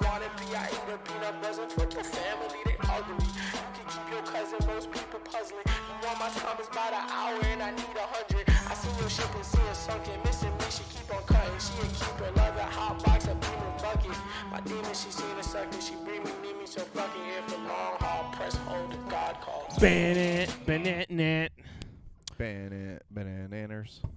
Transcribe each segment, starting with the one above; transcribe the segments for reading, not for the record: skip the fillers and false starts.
wanna be. I eat a peanut butter. Fuck your family, they ugly. You can keep your cousin, most people puzzling. You want my time is about an hour and I need 100. I seen your ship and see it sunken. Missing me, she keep on cutting. She a keeper, love a hot box, a beamer bucket. My demon, she seen a sucker. She bring me, need me, so fucking here for long haul. Press hold if God calls. Bananas.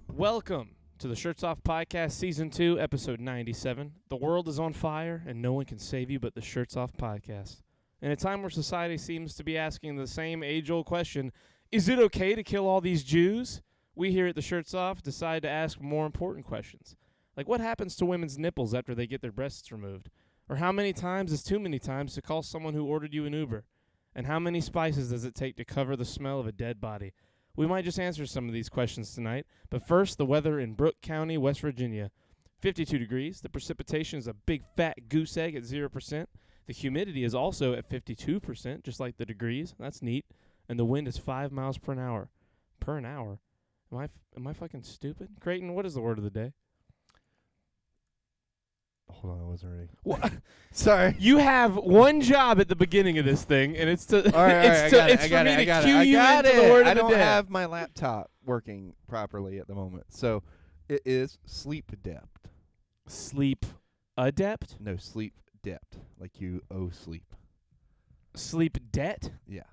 Welcome to the Shirts Off Podcast, Season 2, Episode 97. The world is on fire, and no one can save you but the Shirts Off Podcast. In a time where society seems to be asking the same age-old question, is it okay to kill all these Jews? We here at the Shirts Off decide to ask more important questions. Like, what happens to women's nipples after they get their breasts removed? Or how many times is too many times to call someone who ordered you an Uber? And how many spices does it take to cover the smell of a dead body? We might just answer some of these questions tonight, but first, the weather in Brooke County, West Virginia. 52 degrees. The precipitation is a big fat goose egg at 0%. The humidity is also at 52%, just like the degrees. That's neat. And the wind is 5 miles per hour. Per an hour? Am I fucking stupid? Creighton, what is the word of the day? Hold on, I wasn't ready. What? Sorry. You have one job at the beginning of this thing, and it's to All right, it's for me to cue you into the word I of the don't day. have my laptop working properly at the moment, so it is sleep depth. Sleep adept? No, sleep depth, like you owe sleep. Sleep debt? Yeah.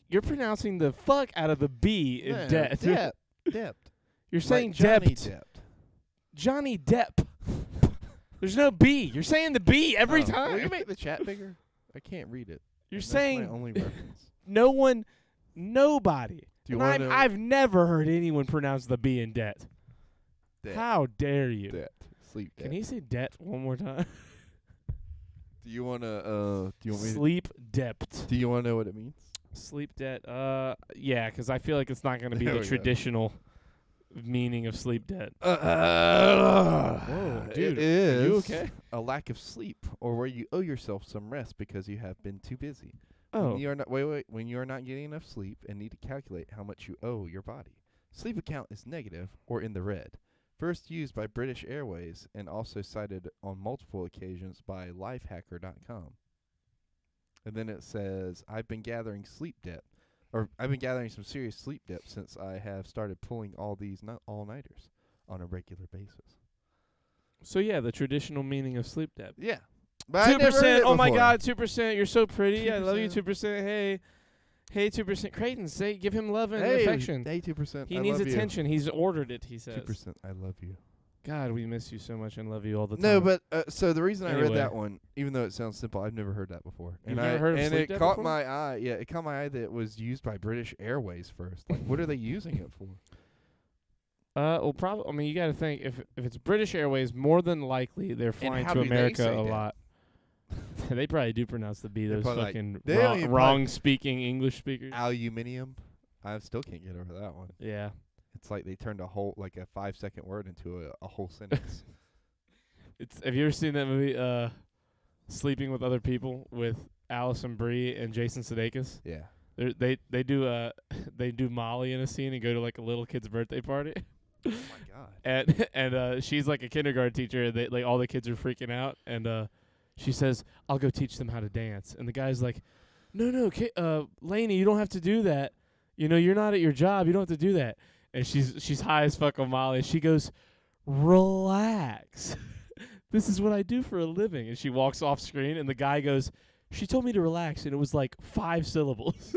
You're pronouncing the fuck out of the B in No, debt. Depth. You're saying like Johnny debt. Depp. Johnny Depp. There's no B. You're saying the B every time. Will you make the chat bigger? I can't read it. You're That's saying my only reference. nobody. Do you And want to know? I've never heard anyone pronounce the B in debt. Debt. How dare you? Debt. Sleep debt. Can he say debt one more time? Do you want to? Do you want me? Sleep debt. Do you want to know what it means? Sleep debt. Yeah, because I feel like it's not going to be There the we go. traditional meaning of sleep debt. Whoa, dude, It is are you okay? a lack of sleep, or where you owe yourself some rest because you have been too busy. Oh, When you are not, when you are not getting enough sleep and need to calculate how much you owe your body. Sleep account is negative or in the red. First used by British Airways and also cited on multiple occasions by lifehacker.com. And then it says, I've been gathering some serious sleep debt since I have started pulling all these all-nighters on a regular basis. so yeah, the traditional meaning of sleep debt. Yeah. But I never heard 2%. it Oh my before. God, 2%. You're so pretty. I love you, 2%. 2%. Hey, 2%. Creighton, give him love and Hey, affection. Hey, 2%. He I needs love attention. He's ordered it, he says. 2%. I love you. God, we miss you so much and love you all the time. No, but so the reason I read Anyway. that one, even though it sounds simple, I've never heard that before. You've never heard of and sleep it debt caught before? my eye. Yeah, it caught my eye that it was used by British Airways first. Like, what are they using it for? Well, probably. I mean, you got to think if it's British Airways, more than likely they're flying how to do they America say a that? lot. They probably do pronounce the B. They're Those probably like, fucking they don't even wrong speaking English speakers. Aluminium. I still can't get over that one. Yeah. It's like they turned a 5-second word into a whole sentence. Have you ever seen that movie, Sleeping with Other People, with Alison Brie and Jason Sudeikis? Yeah. They do Molly in a scene and go to like a little kid's birthday party. Oh my God. And she's like a kindergarten teacher. And like all the kids are freaking out, and she says, "I'll go teach them how to dance." And the guy's like, "No, Lainey, you don't have to do that. You know, you're not at your job. You don't have to do that." And she's high as fuck on Molly. And she goes, "Relax. This is what I do for a living." And she walks off screen, and the guy goes, "She told me to relax," and it was like 5 syllables.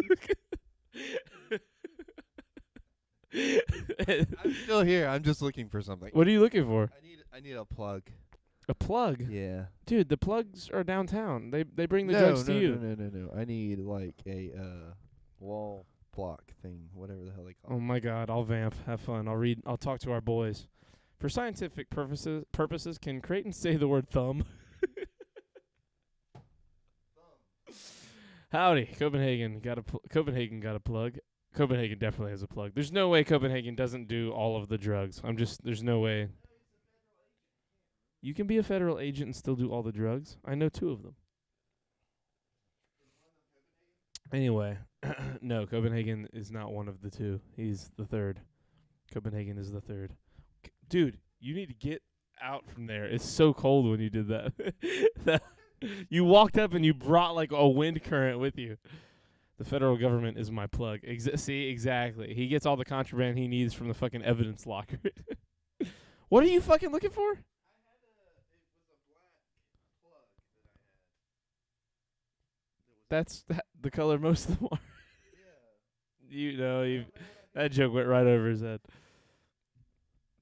I'm still here. I'm just looking for something. What are you looking for? I need a plug. A plug? Yeah. Dude, the plugs are downtown. They bring the drugs to you. No. I need like a wall block thing, whatever the hell they call Oh it. my God, I'll vamp. Have fun. I'll talk to our boys. For scientific purposes, can Creighton say the word thumb? Howdy, Copenhagen got a plug. Copenhagen definitely has a plug. There's no way Copenhagen doesn't do all of the drugs. There's no way. You can be a federal agent and still do all the drugs. I know 2 of them. Anyway, no, Copenhagen is not one of the 2. He's the 3rd. Copenhagen is the 3rd. Dude, you need to get out from there. It's so cold when you did that. You walked up and you brought like a wind current with you. The federal government is my plug. See, exactly. He gets all the contraband he needs from the fucking evidence locker. What are you fucking looking for? It was a black plug that I had. That's the color most of them are. Yeah. That joke went right over his head.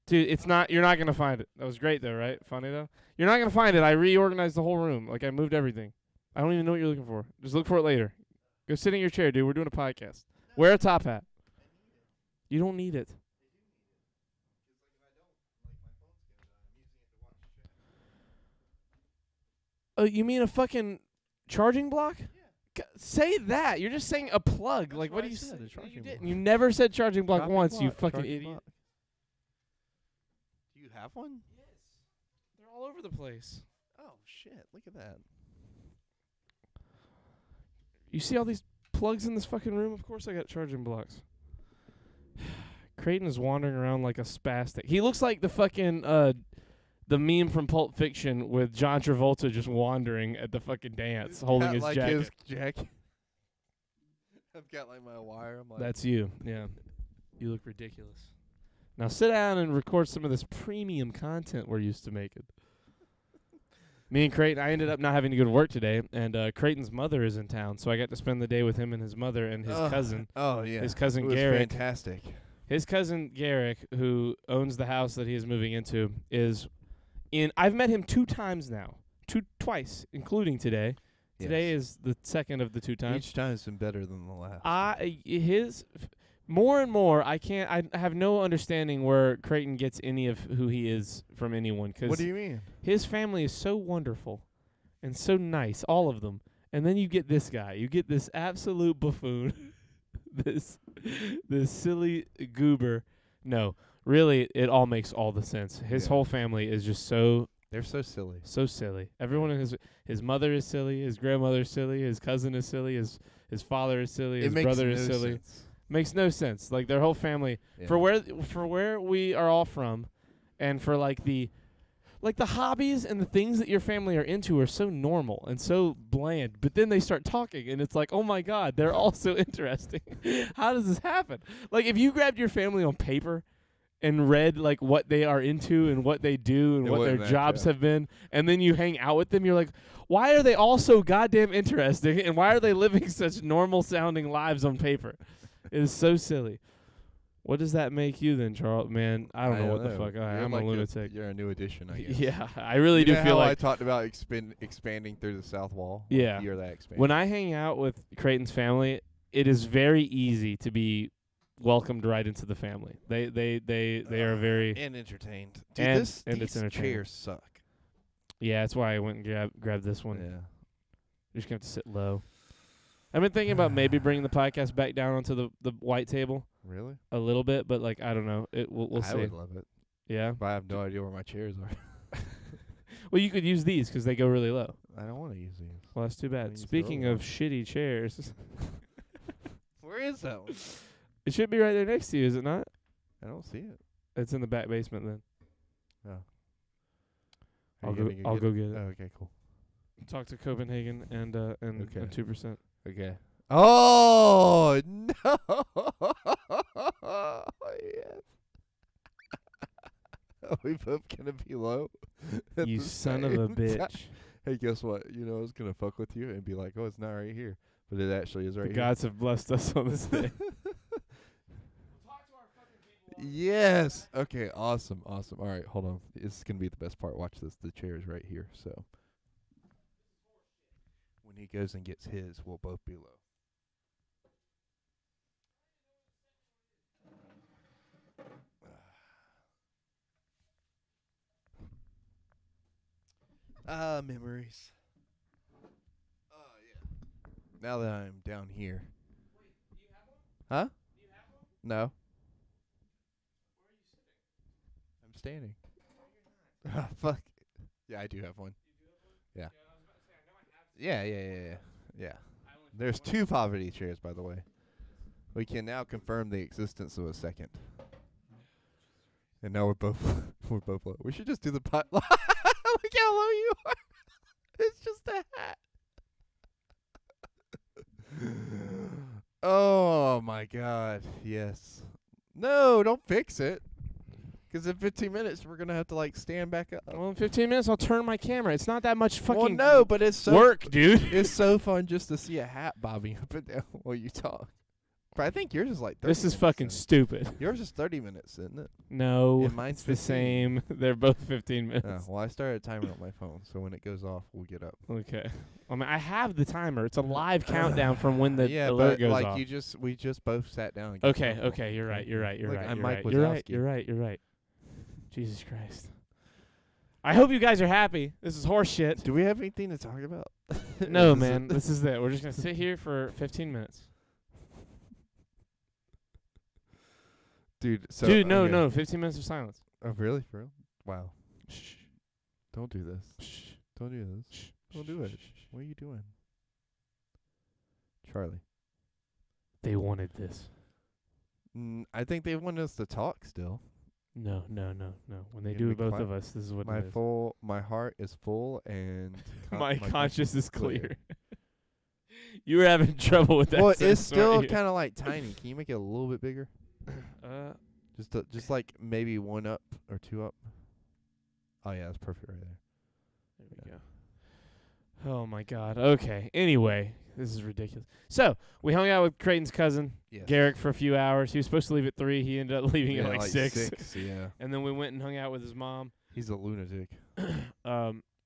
Dude, it's not. You're not gonna find it. That was great though, right? Funny though. You're not gonna find it. I reorganized the whole room. Like I moved everything. I don't even know what you're looking for. Just look for it later. Go sit in your chair, dude. We're doing a podcast. Wear a top hat. You don't need it. Oh, you mean a fucking charging block? Yeah. Say that. You're just saying a plug. Like, what do you say? You didn't. You never said charging block once, you fucking idiot. Do you have one? Yes. They're all over the place. Oh, shit. Look at that. You see all these plugs in this fucking room? Of course I got charging blocks. Creighton is wandering around like a spastic. He looks like the fucking, the meme from Pulp Fiction with John Travolta just wandering at the fucking dance, holding his jacket. His jacket. I've got like my wire. I'm like, that's you. Yeah. You look ridiculous. Now sit down and record some of this premium content we're used to making. Me and Creighton, I ended up not having to go to work today, and Creighton's mother is in town, so I got to spend the day with him and his mother and his cousin. Oh, yeah. His cousin it was Garrick. Fantastic. His cousin Garrick, who owns the house that he is moving into, is in. I've met him 2 times now. Twice, including today. Today is the second of the 2 times. Each time has been better than the last. More and more, I have no understanding where Creighton gets any of who he is from anyone. What do you mean? His family is so wonderful and so nice, all of them. And then you get this guy. You get this absolute buffoon, this silly goober. No, really, it all makes all the sense. His whole family is just so... They're so silly. So silly. Everyone in his mother is silly, his grandmother is silly, his cousin is silly, his father is silly, his brother is silly. Sense. Makes no sense. Like their whole family, for where we are all from, and for like the hobbies and the things that your family are into are so normal and so bland. But then they start talking, and it's like, oh my God, they're all so interesting. How does this happen? Like if you grabbed your family on paper and read like what they are into and what they do and what their jobs have been, and then you hang out with them, you're like, why are they all so goddamn interesting, and why are they living such normal sounding lives on paper? It is so silly. What does that make you then, Charles? Man, I don't know what the fuck. I'm like a lunatic. You're a new addition, I guess. Yeah, I really do feel like I talked about expanding through the south wall. Yeah. You're that expanding. When I hang out with Creighton's family, it is very easy to be welcomed right into the family. They are very and entertained. Dude, and these it's entertaining. chairs suck. Yeah, that's why I went and grabbed this one. Yeah. You're just gonna have to sit low. I've been thinking about maybe bringing the podcast back down onto the white table. Really? A little bit, but like I don't know. We'll see. I would love it. Yeah. But I have no idea where my chairs are. Well, you could use these 'cause they go really low. I don't want to use these. Well, that's too bad. Speaking of shitty chairs, where is that one? It should be right there next to you, is it not? I don't see it. It's in the back basement then. Oh. I'll go get it. Oh, okay, cool. Talk to Copenhagen and 2%. Okay. Oh no! Yes. Are we both gonna be low? You son of a bitch! Hey, guess what? You know I was gonna fuck with you and be like, "Oh, it's not right here," but it actually is right here. The gods have blessed us on this day. Yes. Okay. Awesome. All right. Hold on. This is gonna be the best part. Watch this. The chair is right here. So when he goes and gets his, we'll both be low. Memories. Oh yeah. Now that I'm down here. Wait, do you have one? Huh? Do you have one? No. Where are you sitting? I'm standing. No, you're not. Fuck. Yeah, I do have one. You do have one? Yeah. I was about to say, I know I have Yeah. There's 2 poverty chairs, by the way. We can now confirm the existence of a second. And now we're both low. We should just do the pot. Look how low you are. It's just a hat. my God. Yes. No, don't fix it. Because in 15 minutes, we're going to have to, like, stand back up. Well, in 15 minutes, I'll turn my camera. It's not that much fucking Well, no, but it's so work, dude. It's so fun just to see a hat bobbing up and down while you talk. But I think yours is like 30 This is minutes, fucking isn't stupid. it? Yours is 30 minutes, isn't it? No, And mine's it's the 15. same. They're both 15 minutes. Oh, well, I started a timer on my phone, so when it goes off, we'll get up. Okay. I mean, I have the timer. It's a live countdown from when the yeah, alert but goes like off. we just both sat down. And got Okay, comfortable. okay, you're right. You're right. You're Look, right. I'm You're Mike right. You're right. Wazowski. You're right. You're right. Jesus Christ. I hope you guys are happy. This is horse shit. Do we have anything to talk about? No, Is man. it- This is it. We're just gonna sit here for 15 minutes. Dude, so Dude, no, okay. no. 15 minutes of silence. Oh, really? For real? Wow. Shh. Don't do this. Shh. Don't do this. Shh. Don't do it. What are you doing? Charlie. They wanted this. I think they want us to talk still. No, no, no, no. When they You do gonna it, be both quiet? of us, this is what My it is. my heart is full and My conscience is clear. You were having trouble with that. Well, it's sentence, still weren't you? kind of like tiny. Can you make it a little bit bigger? Just like maybe 1 up or 2 up. Oh yeah, that's perfect right there. There we go. Oh my God. Okay. Anyway, this is ridiculous. So we hung out with Creighton's cousin, Yes. Garrick, for a few hours. He was supposed to leave at 3. He ended up leaving Yeah, at like 6. Yeah. And then we went and hung out with his mom, He's a lunatic.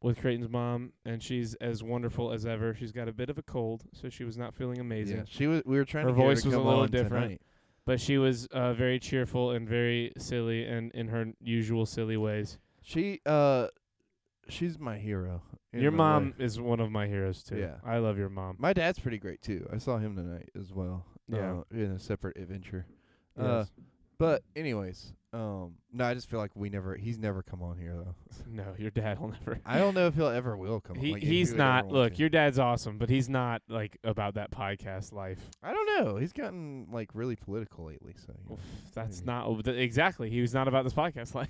with Creighton's mom, and she's as wonderful as ever. She's got a bit of a cold, so she was not feeling amazing. Yeah, she was. We were trying Her to get her voice to was a come little on different. tonight. But she was very cheerful and very silly, and in her usual silly ways. She's my hero. in Your my mom life. is one of my heroes too. Yeah. I love your mom. My dad's pretty great too. I saw him tonight as well. Yeah. In a separate adventure. Yes. But anyways, no, I just feel like he's never come on here though. No, your dad will never. I don't know if he'll ever will come. He like, if he's would ever not. want Look, to. your dad's awesome, but he's not like about that podcast life. I don't know. He's gotten like really political lately. So you know, Oof, that's maybe. not exactly. He was not about this podcast life.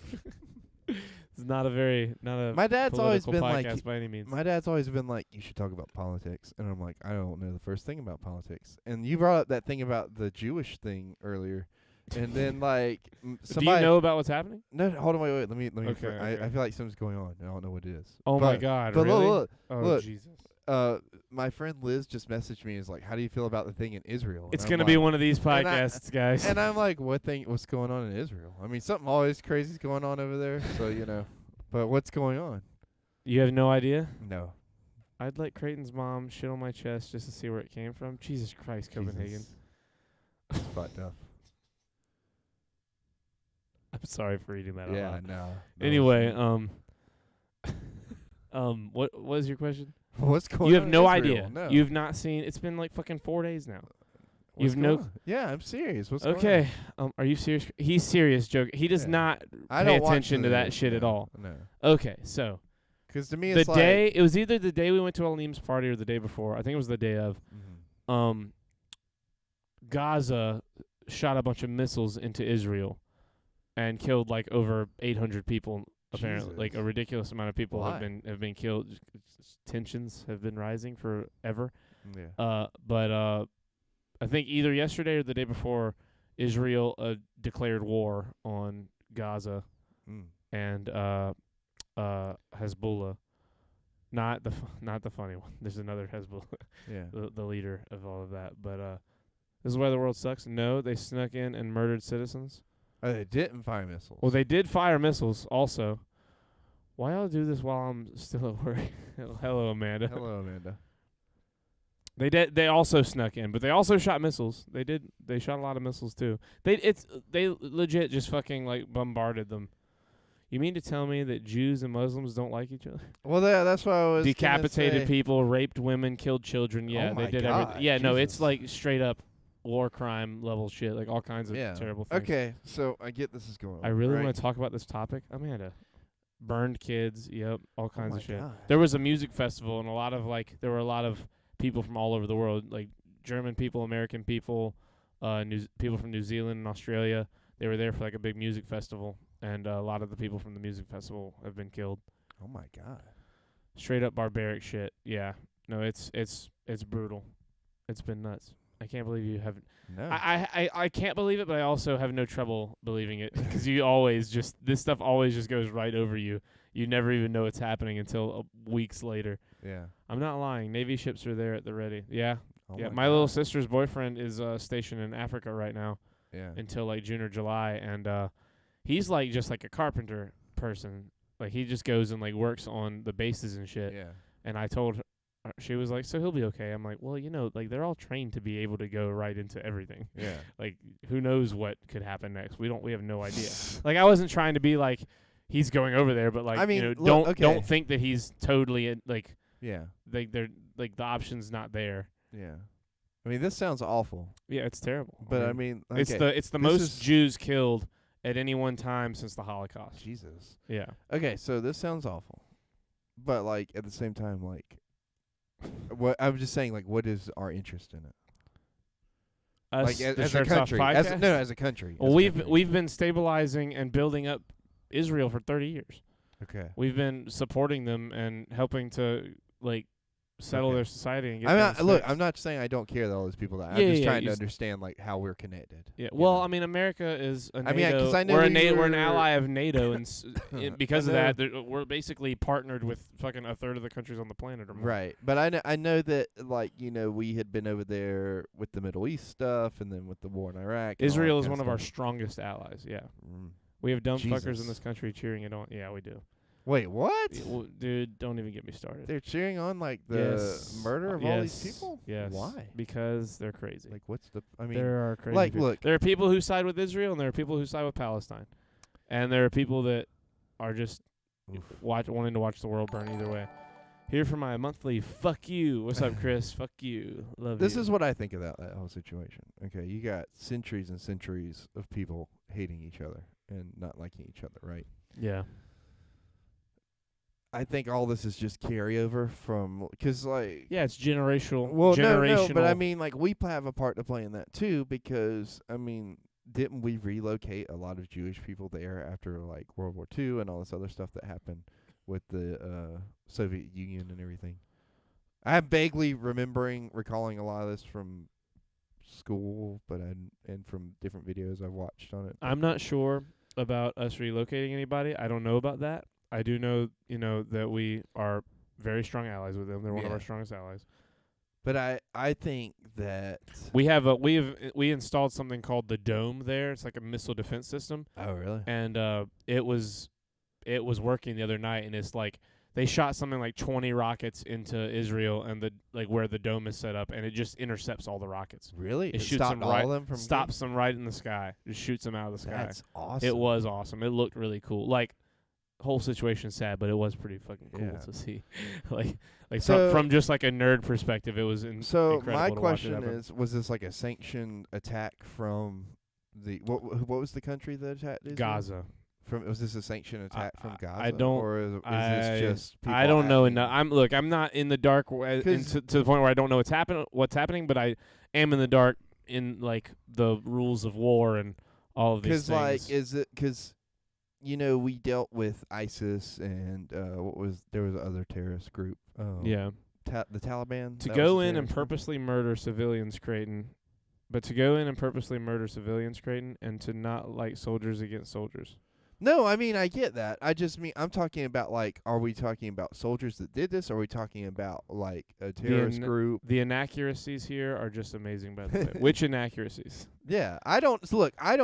It's not a My dad's always political been podcast like. by any means. My dad's always been like, you should talk about politics, and I'm like, I don't know the first thing about politics. And you brought up that thing about the Jewish thing earlier, and then like Do somebody. you know about what's happening? No, hold on, wait. Let me. Okay, okay. I feel like something's going on. I don't know what it is. Oh my But- God! But really? look, Oh look. Jesus! my friend Liz just messaged me. Is like, how do you feel about the thing in Israel? It's And gonna I'm be like- one of these and I- podcasts, guys. And I'm like, what's going on in Israel? I mean, something always crazy's going on over there. So you know, but what's going on? You have no idea? No. I'd let Creighton's mom shit on my chest just to see where it came from. Jesus Christ, Copenhagen. Jesus. It's fucked up. I'm sorry for reading that out Yeah, loud. no. Anyway, what was your question? what's going on? You have in no Israel? idea. No. You've not seen. It's been like fucking 4 days now. What's you've no- going on? Yeah, I'm serious. What's going Okay. on? Are you serious? He's serious, joke. He does Yeah. not I pay don't watch attention to the that news, shit at no, all. No. Okay, so Because to me, the it's day it was either the day we went to Alim's party or the day before. I think it was the day of. like. Gaza shot a bunch of missiles into Israel and killed like over 800 people. Apparently, like a Jesus. ridiculous amount of people Why? have been killed. Tensions have been rising forever. Yeah. But I think either yesterday or the day before, Israel declared war on Gaza Mm. and Hezbollah. Not the funny one. There's another Hezbollah, Yeah. the leader of all of that. But this is why the world sucks. No, they snuck in and murdered citizens. Oh, they didn't fire missiles. Well, they did fire missiles also. Why y'all do this while I'm still at work? Hello, Amanda. Hello, Amanda. They also snuck in, but they also shot missiles. They shot a lot of missiles too. They legit just fucking like bombarded them. You mean to tell me that Jews and Muslims don't like each other? Well, that's what I was. Decapitated gonna say. people, raped women, killed children. Yeah, Oh they my did God, everything. Yeah, no, it's Jesus. like straight up war crime level shit, like all kinds of Yeah. terrible things. Okay, so I get this is going on. I really right? want to talk about this topic. Amanda. Burned kids, yep, all kinds oh of shit. God. There was a music festival and there were a lot of people from all over the world, like German people, American people, people from New Zealand and Australia. They were there for like a big music festival, and a lot of the people from the music festival have been killed. Oh my God. Straight up barbaric shit. Yeah. No, it's brutal. It's been nuts. I can't believe you have. No. I can't believe it, but I also have no trouble believing it because you always just this stuff always just goes right over you. You never even know it's happening until weeks later. Yeah. I'm not lying. Navy ships are there at the ready. Yeah. Oh Yeah. my My little God. sister's boyfriend is stationed in Africa right now Yeah. until like June or July, and he's like just like a carpenter person. Like he just goes and like works on the bases and shit. Yeah. And I told her, she was like, so he'll be okay. I'm like, well, like they're all trained to be able to go right into everything. Yeah. Like, who knows what could happen next? We have no idea. Like, I wasn't trying to be like, he's going over there, but like, I mean, look, okay. don't think that he's totally like, Yeah. they're like the option's not there. Yeah. I mean, this sounds awful, Yeah, it's terrible. but I mean, okay. it's the this most is- Jews killed at any one time since the Holocaust. Jesus. Yeah. Okay, so this sounds awful, but like at the same time, like, what I'm just saying, like, what is our interest in it? Us, Like the as a Shirts Off country, podcast? as a country. Well, as a we've country. we've been stabilizing and building up Israel for 30 years. Okay. We've been supporting them and helping to like settle Okay. their society and get I'm them not, look, fixed. I'm not saying I don't care that all those people die. Yeah, I'm just yeah, trying you to s- understand like how we're connected. Yeah. you Well, know? I mean, America is a I NATO. mean, 'cause I know we're we we're an were- ally of NATO, and because of I that, we're basically partnered with fucking a third of the countries on the planet or more. Right, but I know that like we had been over there with the Middle East stuff, and then with the war in Iraq. and all Israel that is kinda one of our stuff. strongest allies. Yeah. Mm. We have dumb fuckers Jesus. in this country cheering it on. Yeah, we do. Wait, what? Yeah, well, dude, don't even get me started. They're cheering on like the Yes. murder of all these Yes. people. Yes. Why? Because they're crazy. Like, what's the? I mean, there are crazy like, people. look. There are people who side with Israel, and there are people who side with Palestine. And there are people that are just Oof. wanting to watch the world burn either way. Here for my monthly fuck you. What's up, Chris? Fuck you. Love This you. is what I think about that whole situation. Okay, you got centuries and centuries of people hating each other and not liking each other, right? Yeah. I think all this is just carryover from, because like, Yeah, it's generational. well, generational. no, but I mean, like, we have a part to play in that too, because I mean, didn't we relocate a lot of Jewish people there after like World War II and all this other stuff that happened with the Soviet Union and everything? I'm vaguely recalling a lot of this from school, but and from different videos I've watched on it. I'm not sure about us relocating anybody. I don't know about that. I do know, that we are very strong allies with them. They're one of Yeah. our strongest allies. But I think that We installed something called the Dome there. It's like a missile defense system, oh really? and it was working the other night, and it's like they shot something like 20 rockets into Israel and where the dome is set up, and it just intercepts all the rockets. Really? It It shoots stopped them all right, of them from stops them right in the sky, just shoots them out of the sky. That's awesome. It was awesome. It looked really cool. Like, whole situation's sad, but it was pretty fucking cool Yeah. to see. like So- from just like a nerd perspective, it was So incredible my to watch it question happen. is, was this like a sanctioned attack from the what was the country that attacked Israel? Gaza. Was this a sanctioned attack from Gaza? I don't- Or is this just people I don't know acting- enough. I'm not in the dark to 'Cause- the point where I don't know what's happening, but I am in the dark in like the rules of war and all of these things. like, is it because we dealt with ISIS and there was other terrorist group. yeah. The Taliban. To that go was a in and terrorist group? purposely murder civilians, Creighton, and to not like soldiers against soldiers. No, I mean I get that. I just mean I'm talking about like, are we talking about soldiers that did this? Or are we talking about like a terrorist group? The inaccuracies here are just amazing, by the way. Which inaccuracies? Yeah, I don't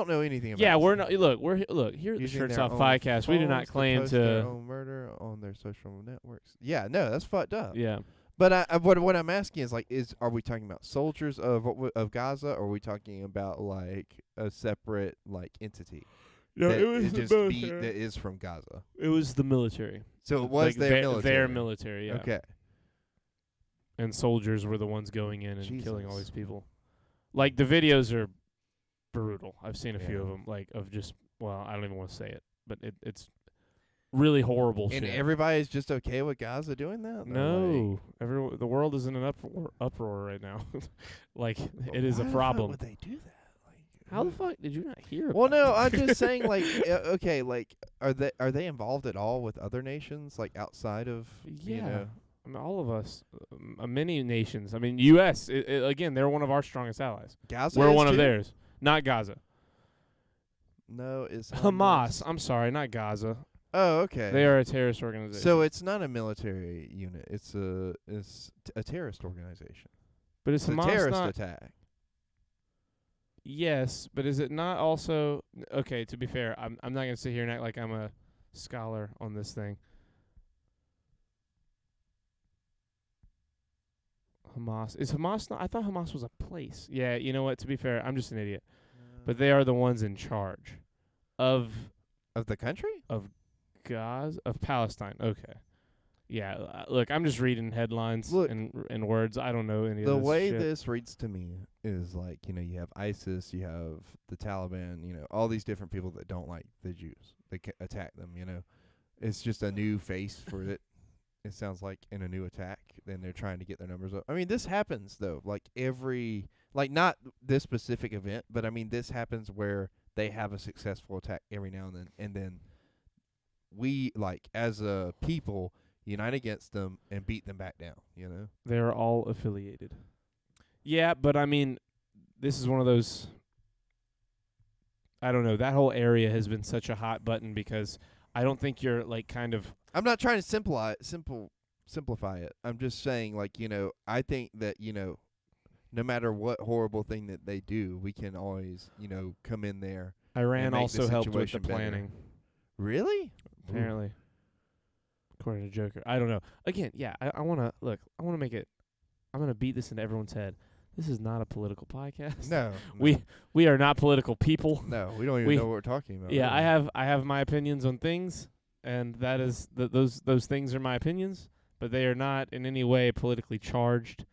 know anything about. Yeah, this. we're not. Look here at the Using Shirts their Off own podcast. We do not phones to claim post their to. own murder on their social networks. Yeah, no, that's fucked up. Yeah. But what I'm asking is like, are we talking about soldiers of Gaza, or are we talking about like a separate like entity? No, that it was just the that is from Gaza. It was the military. So it was Like their military. Their military, yeah. Okay. And soldiers were the ones going in and killing all Jesus. these people. Like, the videos are brutal. I've seen a few Yeah. of them, like, of just, well, I don't even want to say it, but it's really horrible And shit. everybody's just okay with Gaza doing that? No. The world is in an uproar right now. Like, it is a problem. Why would they do that? How the fuck did you not hear Well, about no, this? I'm just saying, like, okay, like, are they involved at all with other nations, like outside of, Yeah. I mean, all of us, many nations. I mean, U.S. Again, they're one of our strongest allies. Gaza We're is one of too? theirs, not Gaza. No, it's Hamas. I'm sorry, not Gaza. Oh, okay. They are a terrorist organization. So it's not a military unit. It's a terrorist organization. but is It's a Hamas terrorist not? attack. Yes, but is it not also okay? To be fair, I'm not gonna sit here and act like I'm a scholar on this thing. Hamas is Hamas not? I thought Hamas was a place. Yeah, you know what? To be fair, I'm just an idiot. But they are the ones in charge of Of the country? Gaza, of Palestine. Okay. Yeah, look, I'm just reading headlines Look, and words. I don't know any of The this way shit. this reads to me is like, you have ISIS, you have the Taliban, all these different people that don't like the Jews. They attack them, It's just a new face for it. It sounds like in a new attack. Then they're trying to get their numbers up. I mean, this happens, though. Not this specific event, but I mean, this happens where they have a successful attack every now and then. And then we, as a people, unite against them and beat them back down, They're all affiliated. Yeah, but I mean, this is one of those. I don't know. That whole area has been such a hot button because I don't think you're kind of. I'm not trying to simplify it. I'm just saying, I think that, no matter what horrible thing that they do, we can always, come in there. Iran make also the helped with the situation better. planning, Really? apparently, according to Joker. I don't know. Again, yeah, I want to look. I want to make it. I'm gonna beat this into everyone's head. This is not a political podcast. No. We are not political people. No, we don't even know what we're talking about. Yeah, really. I have my opinions on things, and that is those things are my opinions, but they are not in any way politically charged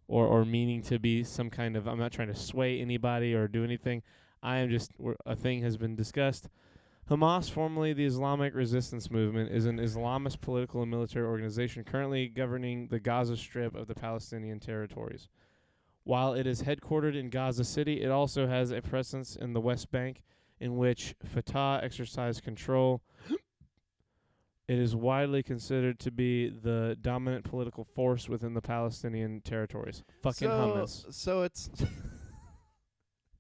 or meaning to be some kind of. I'm not trying to sway anybody or do anything. I am just a thing has been discussed. Hamas, formerly the Islamic Resistance Movement, is an Islamist political and military organization currently governing the Gaza Strip of the Palestinian territories. While it is headquartered in Gaza City, it also has a presence in the West Bank, in which Fatah exercised control. It is widely considered to be the dominant political force within the Palestinian territories. Fucking hummus. So it's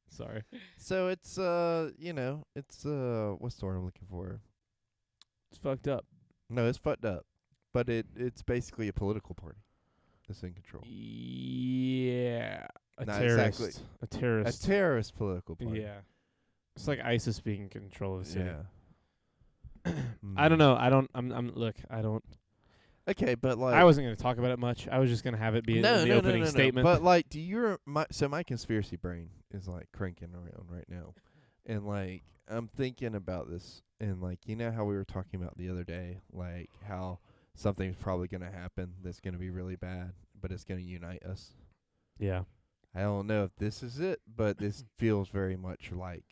Sorry. so it's it's what's the word I'm looking for? It's fucked up. No, it's fucked up. But it's basically a political party that's in control. Yeah. A Not terrorist. exactly. A terrorist. A terrorist political party. Yeah. It's like ISIS being in control of the city. Yeah. I don't know. I don't. Okay, but I wasn't going to talk about it much. I was just going to have it be in the opening statement. But do you my conspiracy brain is cranking around right now. And I'm thinking about this and how we were talking about the other day, how something's probably going to happen that's going to be really bad, but it's going to unite us. Yeah. I don't know if this is it, but this feels very much like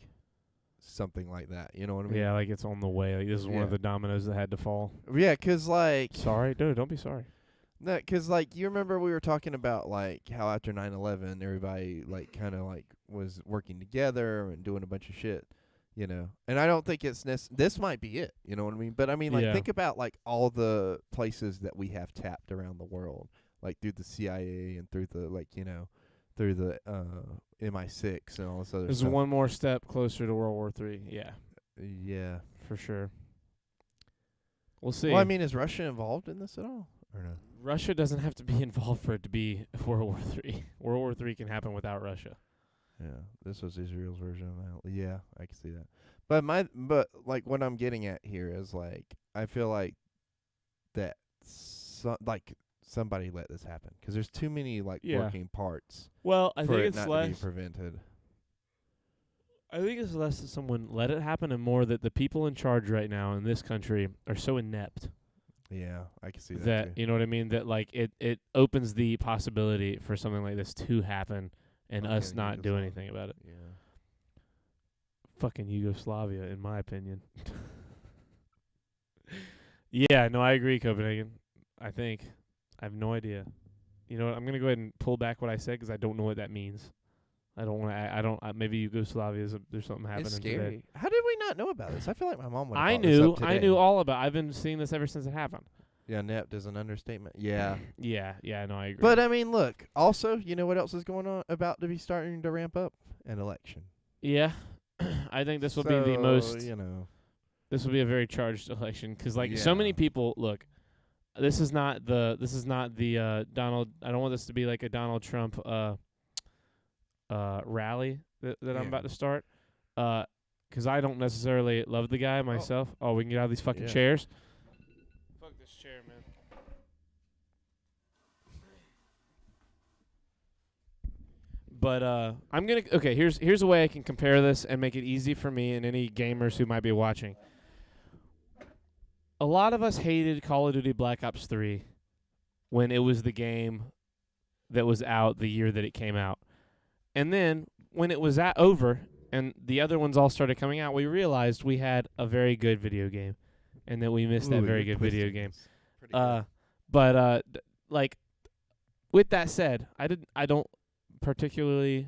something like that. You know what I mean? Yeah, it's on the way. This is one of Yeah. the dominoes that had to fall. Yeah, 'cause Sorry, dude, don't be sorry. no, 'cause you remember we were talking about how after 9/11 everybody kind of was working together and doing a bunch of shit, And I don't think it's this might be it. You know what I mean? But I mean Yeah. think about all the places that we have tapped around the world, through the CIA and through the through the MI6 and all this other This is stuff. one more step closer to World War III. Yeah, Yeah. for sure. We'll see. Well, I mean, is Russia involved in this at all or no? Russia doesn't have to be involved for it to be World War III. World War III can happen without Russia. Yeah, this was Israel's version of that. Yeah, I can see that. But what I'm getting at here is I feel like that somebody let this happen 'cause there's too many Yeah. working parts Well, I for think it it's not to be less. prevented. I think it's less that someone let it happen and more that the people in charge right now in this country are so inept Yeah, I can see that that too. you know what I mean. That it opens the possibility for something like this to happen and us Okay, not do Yugoslavia. anything about it. Yeah. Fucking Yugoslavia, in my opinion. Yeah, no, I agree, Copenhagen. I think. I have no idea. You know what? I'm going to go ahead and pull back what I said 'cause I don't know what that means. I don't want to. I don't. Maybe Yugoslavia there's something happening It's scary. today. How did we not know about this? I feel like my mom would have I brought this knew. up I today. knew all about. I've been seeing this ever since it happened. Yeah, inept is an understatement. Yeah. Yeah, no, I agree. But, I mean, look, also, you know what else is going on? About to be starting to ramp up? An election. yeah, I think this will be the most. You know. This will be a very charged election because, like, so many people. Look, this is not the Donald. I don't want this to be like a Donald Trump rally that I'm about to start. 'Cause I don't necessarily love the guy myself. Oh, we can get out of these fucking chairs. Fuck this chair, man. But I'm gonna here's a way I can compare this and make it easy for me and any gamers who might be watching. A lot of us hated Call of Duty Black Ops 3 when it was the game that was out the year that it came out. And then when it was over and the other ones all started coming out, we realized we had a very good video game and that we missed that very good video game. Like with that said, I don't particularly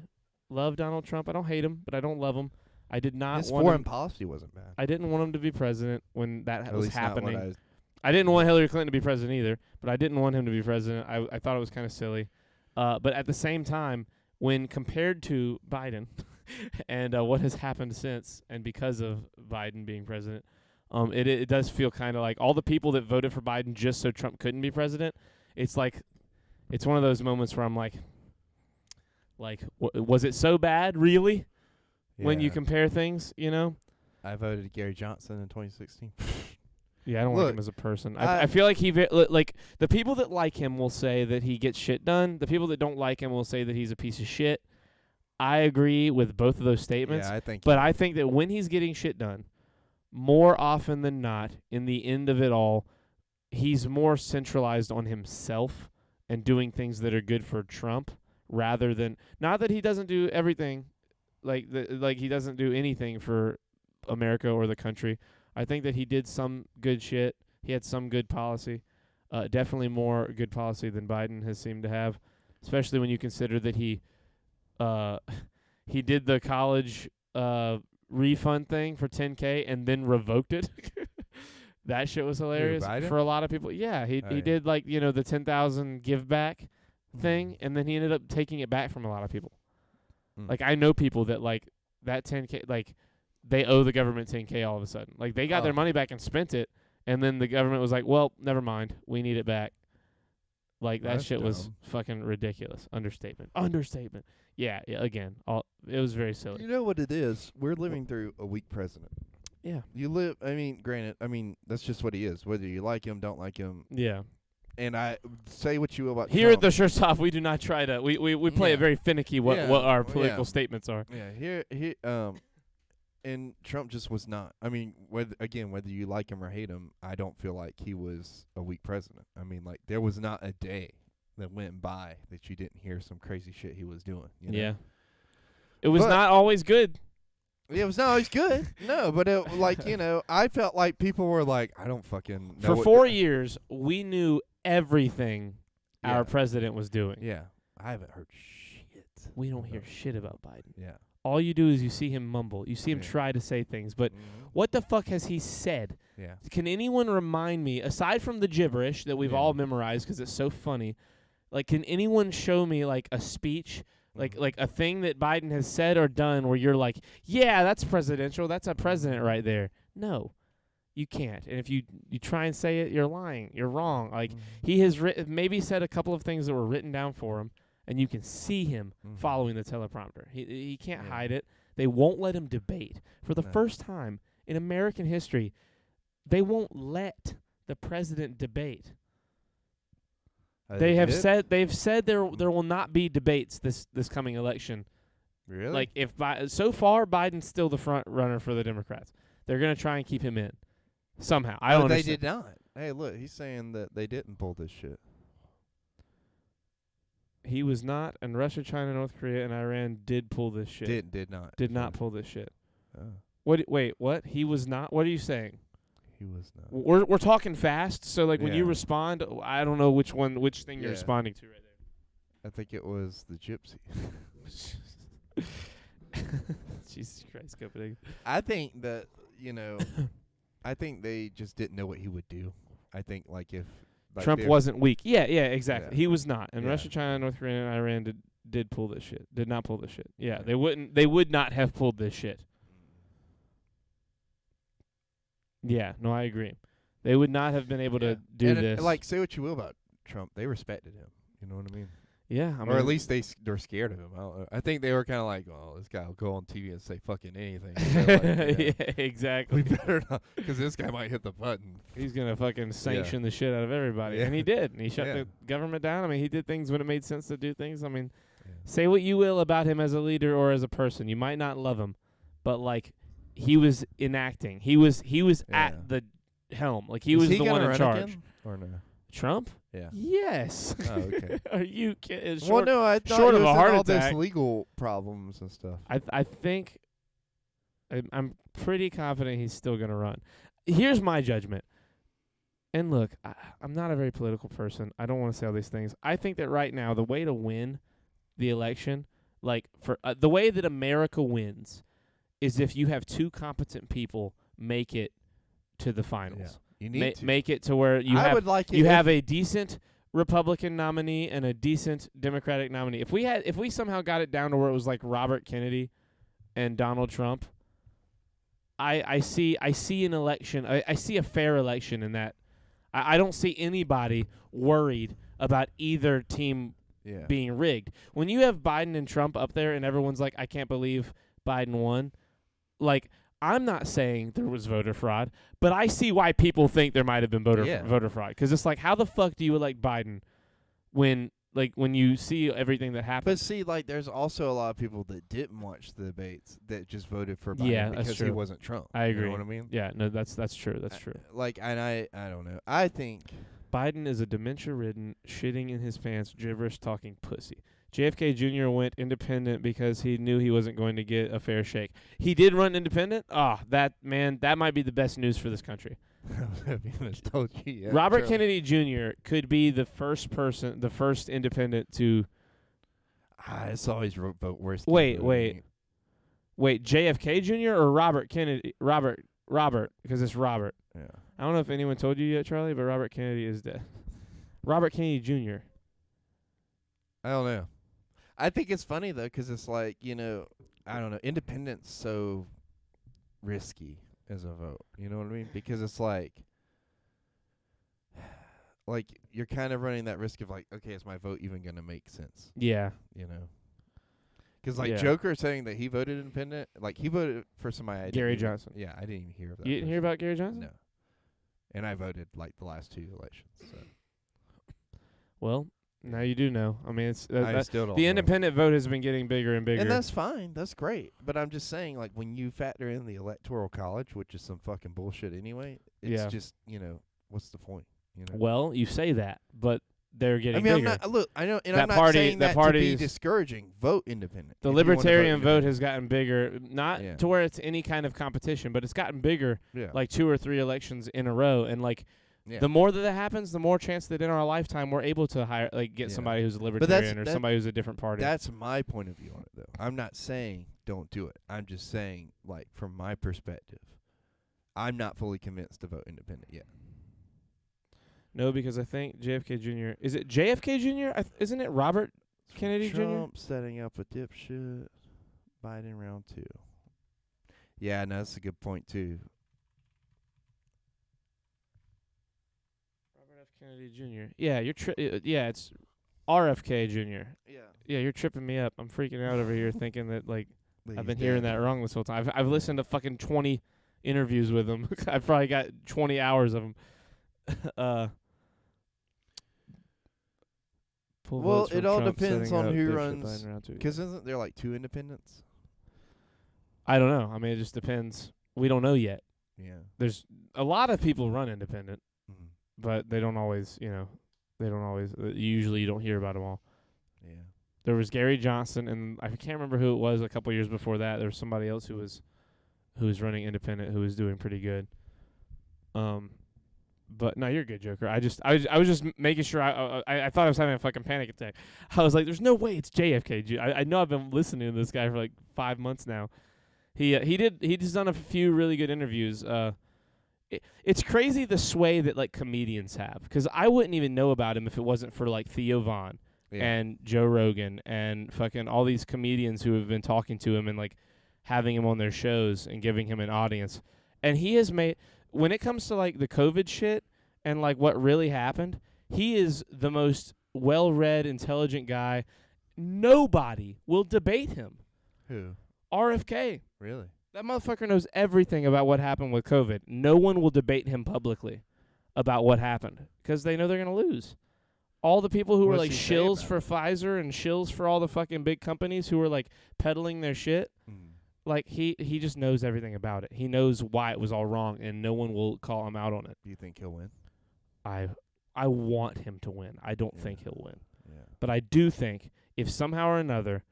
love Donald Trump. I don't hate him, but I don't love him. I did not His want foreign him, policy wasn't bad. I didn't want him to be president when that was happening. I I didn't want Hillary Clinton to be president either, but I didn't want him to be president. I thought it was kind of silly. But at the same time, when compared to Biden and what has happened since and because of Biden being president, it does feel kind of like all the people that voted for Biden just so Trump couldn't be president, it's like it's one of those moments where I'm like, was it so bad, really? When you compare things, you know? I voted Gary Johnson in 2016. Yeah, I don't like him as a person. I feel like like the people that like him will say that he gets shit done. The people that don't like him will say that he's a piece of shit. I agree with both of those statements. Yeah, I think. But I think that when he's getting shit done, more often than not, in the end of it all, he's more centralized on himself and doing things that are good for Trump rather than not that he doesn't do everything. Like he doesn't do anything for America or the country. I think that he did some good shit. He had some good policy. Definitely more good policy than Biden has seemed to have, especially when you consider that he did the college refund thing for $10K and then revoked it. That shit was hilarious for a lot of people. Yeah, he did like, you know, the 10,000 give back thing, and then he ended up taking it back from a lot of people. Like, I know people that, like, that 10K, like, they owe the government 10K all of a sudden. Like, they got their money back and spent it, and then the government was like, well, never mind. We need it back. Like, that shit was fucking ridiculous. Understatement. Yeah, again, it was very silly. You know what it is? We're living through a weak president. Yeah. Granted, that's just what he is. Whether you like him, don't like him. Yeah. And I say what you will about here Trump. at the Shirts Off, we do not try to. We play it very finicky what our political statements are. Yeah, and Trump just was not. I mean, whether you like him or hate him, I don't feel like he was a weak president. I mean, like, there was not a day that went by that you didn't hear some crazy shit he was doing. You know? Yeah, it was not always good. It was not always good. No, but I felt like people were like, I don't fucking know. For 4 years, we knew everything our president was doing. Yeah, I haven't heard shit. We don't hear shit about Biden. Yeah. All you do is you see him mumble. You see him try to say things. But what the fuck has he said? Yeah. Can anyone remind me, aside from the gibberish that we've all memorized because it's so funny, like, can anyone show me, like, a speech, like a thing that Biden has said or done where you're like, yeah, that's presidential. That's a president right there. No, you can't. And if you try and say it, you're lying. You're wrong. Like, he has maybe said a couple of things that were written down for him, and you can see him following the teleprompter. He can't hide it. They won't let him debate. For the first time in American history, they won't let the president debate. They've said there will not be debates this coming election. Really? Like, so far Biden's still the front runner for the Democrats. They're going to try and keep him in somehow. I don't understand. They did not. Hey, look, he's saying that they didn't pull this shit. He was not, and Russia, China, North Korea, and Iran did pull this shit. Did not. Did not pull this shit. Oh. Wait, what? He was not? What are you saying? He was not. We're talking fast, so like when you respond, I don't know which thing you're responding to right there. I think it was the gypsy. Jesus Christ, Copenhagen. I think that, I think they just didn't know what he would do. I think, like, if Like Trump they're- wasn't weak. Yeah, exactly. Yeah. He was not. And Yeah. Russia, China, North Korea, and Iran did pull this shit. Did not pull this shit. Yeah, Yeah. they would not have pulled this shit. Yeah, no, I agree. They would not have been able to do and this. Like, say what you will about Trump, they respected him. You know what I mean? yeah, I mean, Or at least they're scared of him. I don't know. I think they were kind of like, "Oh, this guy will go on TV and say fucking anything." You know, like, yeah, exactly. We better not, because this guy might hit the button. He's gonna fucking sanction the shit out of everybody, and he did. And he shut the government down. I mean, he did things when it made sense to do things. I mean, say what you will about him as a leader or as a person, you might not love him, but like, he was enacting. He was at the helm. Like he was the one in charge. Again? Or no? Trump? Yeah. Yes. Oh, okay. Are you kidding? Well, no, I thought short he of was a in heart all attack. this legal problems and stuff. I think I'm pretty confident he's still going to run. Here's my judgment. And look, I'm not a very political person. I don't want to say all these things. I think that right now the way to win the election, like for the way that America wins, is if you have two competent people make it to the finals. Yeah. You need to make it to where you have a decent Republican nominee and a decent Democratic nominee. If we somehow got it down to where it was like Robert Kennedy and Donald Trump, I see an election. I see a fair election in that. I don't see anybody worried about either team being rigged. When you have Biden and Trump up there and everyone's like, I can't believe Biden won, like, I'm not saying there was voter fraud, but I see why people think there might have been voter fraud. Because it's like, how the fuck do you elect Biden when you see everything that happened? But see, like, there's also a lot of people that didn't watch the debates that just voted for Biden because he wasn't Trump. I agree. You know what I mean? Yeah, no, that's true. That's true. Like, and I don't know. I think Biden is a dementia-ridden, shitting in his pants, gibberish-talking pussy. JFK Jr. went independent because he knew he wasn't going to get a fair shake. He did run independent. That might be the best news for this country. told you, yeah, Robert Kennedy Jr. could be the first independent to. It's always vote worst. Wait, JFK Jr. or Robert Kennedy? Robert, because it's Robert. Yeah. I don't know if anyone told you yet, Charlie, but Robert Kennedy is dead. Robert Kennedy Jr. I don't know. I think it's funny though, 'cause it's like, I don't know, independence so risky as a vote. You know what I mean? Because it's like you're kind of running that risk of like, okay, is my vote even gonna make sense? Yeah. You know. 'Cause Joker saying that he voted independent, like he voted for somebody. Gary Johnson. Yeah, I didn't even hear of that. You didn't hear about Gary Johnson? No. And I voted like the last two elections. So. Well. Now you do know. I mean, it's I still don't the know. independent vote has been getting bigger and bigger. And that's fine. That's great. But I'm just saying, like, when you factor in the Electoral College, which is some fucking bullshit anyway, it's just, what's the point? Well, you say that, but they're getting bigger. bigger. I know, and that I'm not party, saying that to be discouraging. Vote independent. The libertarian vote has gotten bigger, not to where it's any kind of competition, but it's gotten bigger, like 2 or 3 elections in a row, and like. Yeah. The more that happens, the more chance that in our lifetime we're able to get somebody who's a libertarian or somebody who's a different party. That's my point of view on it, though. I'm not saying don't do it. I'm just saying, like, from my perspective, I'm not fully convinced to vote independent yet. No, because I think JFK Jr. Is it JFK Jr.? Isn't it Robert Kennedy Jr.? Trump setting up a dipshit. Biden round 2. Yeah, no, that's a good point, too. Kennedy Jr. Yeah, it's RFK Jr. Yeah, you're tripping me up. I'm freaking out over here thinking that like I've been hearing that wrong this whole time. I've listened to fucking 20 interviews with him. I've probably got 20 hours of them. Well, it all depends on who runs. Because isn't there like 2 independents? I don't know. I mean, it just depends. We don't know yet. Yeah. There's a lot of people run independent. Mm-hmm. But they don't always, usually you don't hear about them all. Yeah. There was Gary Johnson, and I can't remember who it was a couple years before that. There was somebody else who was running independent who was doing pretty good. But no, you're good, Joker. I was just making sure. I thought I was having a fucking panic attack. I was like, there's no way it's JFK. I know I've been listening to this guy for like 5 months now. He's done a few really good interviews. it's crazy the sway that like comedians have, because I wouldn't even know about him if it wasn't for like Theo Von and Joe Rogan and fucking all these comedians who have been talking to him and like having him on their shows and giving him an audience. And he has made, when it comes to like the COVID shit and like what really happened, he is the most well-read, intelligent guy. Nobody will debate him. Who? RFK. Really? That motherfucker knows everything about what happened with COVID. No one will debate him publicly about what happened because they know they're going to lose. All the people who were like shills for Pfizer and shills for all the fucking big companies who were like peddling their shit, like he just knows everything about it. He knows why it was all wrong, and no one will call him out on it. Do you think he'll win? I want him to win. I don't think he'll win. Yeah. But I do think if somehow or another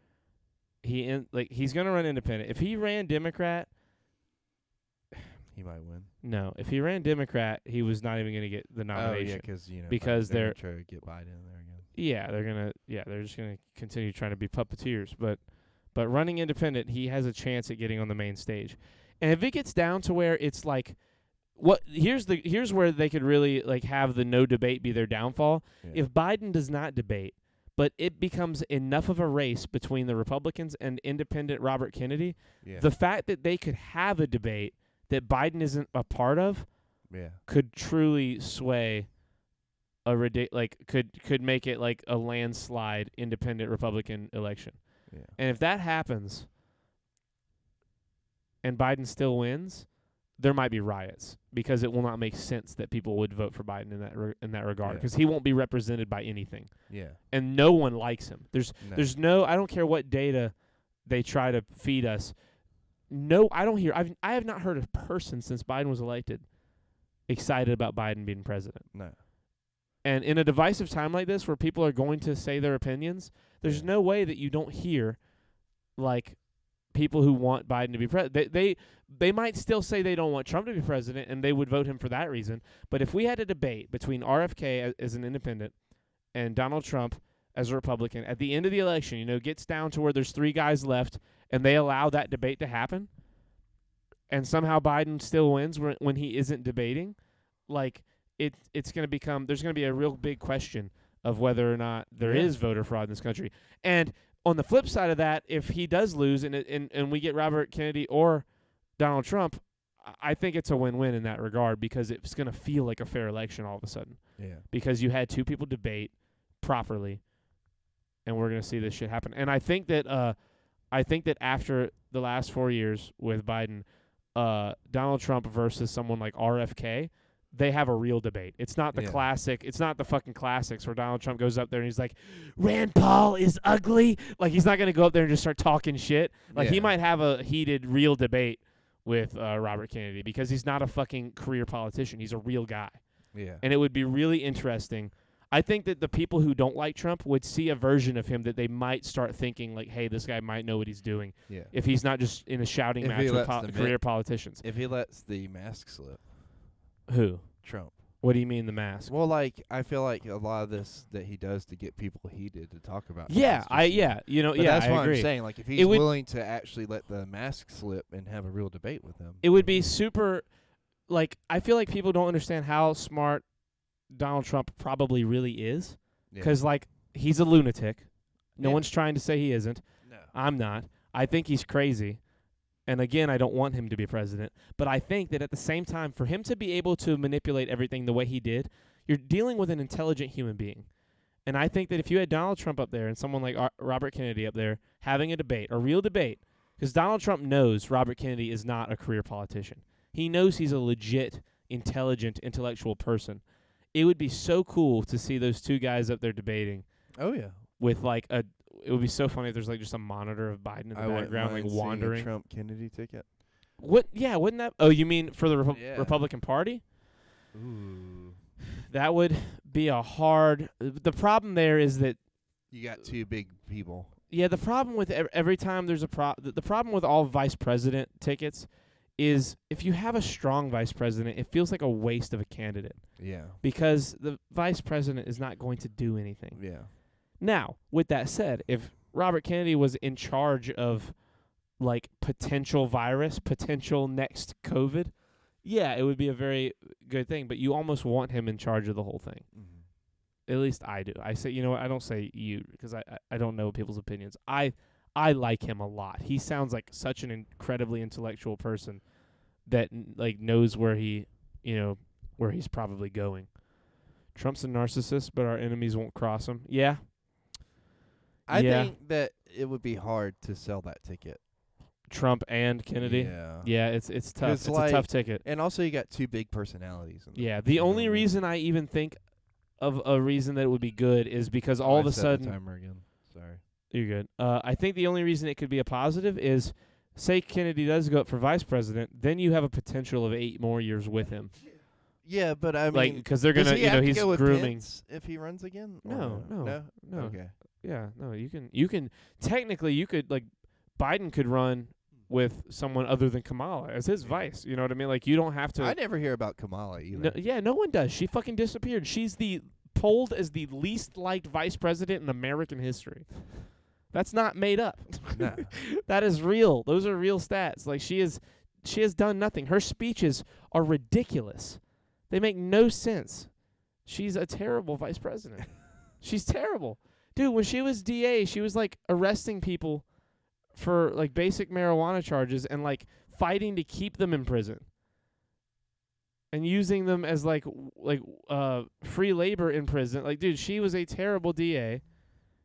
he's going to run independent. If he ran Democrat, he might win. No, if he ran Democrat, he was not even going to get the nomination. Oh yeah, because they're trying to get Biden in there again. Yeah, they're just gonna continue trying to be puppeteers. But running independent, he has a chance at getting on the main stage. And if it gets down to where it's like, here's where they could really like have the no debate be their downfall. Yeah. If Biden does not debate, but it becomes enough of a race between the Republicans and independent Robert Kennedy, the fact that they could have a debate that Biden isn't a part of, could truly sway could make it like a landslide independent Republican election. Yeah. And if that happens and Biden still wins, there might be riots because it will not make sense that people would vote for Biden in that regard, because he won't be represented by anything. Yeah. And no one likes him. There's no I don't care what data they try to feed us. No, I don't hear. I have not heard a person since Biden was elected excited about Biden being president. No. And in a divisive time like this, where people are going to say their opinions, there's no way that you don't hear like people who want Biden to be president. They might still say they don't want Trump to be president, and they would vote him for that reason. But if we had a debate between RFK as an independent and Donald Trump as a Republican at the end of the election, gets down to where there's 3 guys left, and they allow that debate to happen, and somehow Biden still wins when he isn't debating, like it's going to become, there's going to be a real big question of whether or not there is voter fraud in this country. And on the flip side of that, if he does lose and we get Robert Kennedy or Donald Trump, I think it's a win-win in that regard, because it's going to feel like a fair election all of a sudden. Yeah. Because you had 2 people debate properly, and we're going to see this shit happen. And I think that after the last 4 years with Biden, Donald Trump versus someone like RFK, they have a real debate. It's not the classic. It's not the fucking classics where Donald Trump goes up there and he's like, Rand Paul is ugly. Like, he's not going to go up there and just start talking shit. Like, he might have a heated, real debate with Robert Kennedy, because he's not a fucking career politician. He's a real guy. Yeah. And it would be really interesting. I think that the people who don't like Trump would see a version of him that they might start thinking like, hey, this guy might know what he's doing. Yeah. If he's not just in a shouting match with career politicians. If he lets the mask slip. Who? Trump. What do you mean the mask? Well, like, I feel like a lot of this that he does to get people heated to talk about. Yeah, that's I what agree. I'm saying. Like, if he's willing to actually let the mask slip and have a real debate with him, it would be super. Like, I feel like people don't understand how smart Donald Trump probably really is, because like, he's a lunatic. No one's trying to say he isn't. No, I'm not. I think he's crazy. And again, I don't want him to be president. But I think that at the same time, for him to be able to manipulate everything the way he did, you're dealing with an intelligent human being. And I think that if you had Donald Trump up there and someone like Robert Kennedy up there having a debate, a real debate, because Donald Trump knows Robert Kennedy is not a career politician. He knows he's a legit, intelligent, intellectual person. It would be so cool to see those 2 guys up there debating. Oh, yeah. With like it would be so funny if there's like just a monitor of Biden in the background, like wandering. A Trump Kennedy ticket. What? Yeah, wouldn't that? Oh, you mean for the Republican Party? Ooh, that would be a hard. The problem there is that you got 2 big people. Yeah, the problem with every time there's the problem with all vice president tickets is if you have a strong vice president, it feels like a waste of a candidate. Yeah. Because the vice president is not going to do anything. Yeah. Now, with that said, if Robert Kennedy was in charge of, like, potential virus, potential next COVID, Yeah, it would be a very good thing, but you almost want him in charge of the whole thing. Mm-hmm. At least I do. I say, you know what? I don't say you because I don't know people's opinions. I like him a lot. He sounds like such an incredibly intellectual person that like knows where where he's probably going. Trump's a narcissist, but our enemies won't cross him. Yeah. I Yeah. think that it would be hard to sell that ticket. Trump and Kennedy. Yeah. Yeah, it's tough. 'Cause, It's a tough ticket. And also you got two big personalities. Yeah, the only reason I even think of a reason that it would be good is because all of a sudden timer again. Sorry. you're good. I think the only reason it could be a positive is say Kennedy does go up for vice president, then you have a potential of 8 more years with him. Yeah, but I mean, Like because they're does gonna, he have to he's go with grooming. Pence if he runs again? No. Okay. Yeah, no. You can technically you could like Biden could run with someone other than Kamala as his vice. You know what I mean? Like you don't have to. I never hear about Kamala either. No one does. She fucking disappeared. She's polled as the least liked vice president in American history. That's not made up. No. That is real. Those are real stats. Like she has done nothing. Her speeches are ridiculous. They make no sense. She's a terrible vice president. She's terrible. Dude, when she was DA, she was like arresting people for like basic marijuana charges and like fighting to keep them in prison. And using them as like free labor in prison. Like, dude, she was a terrible DA.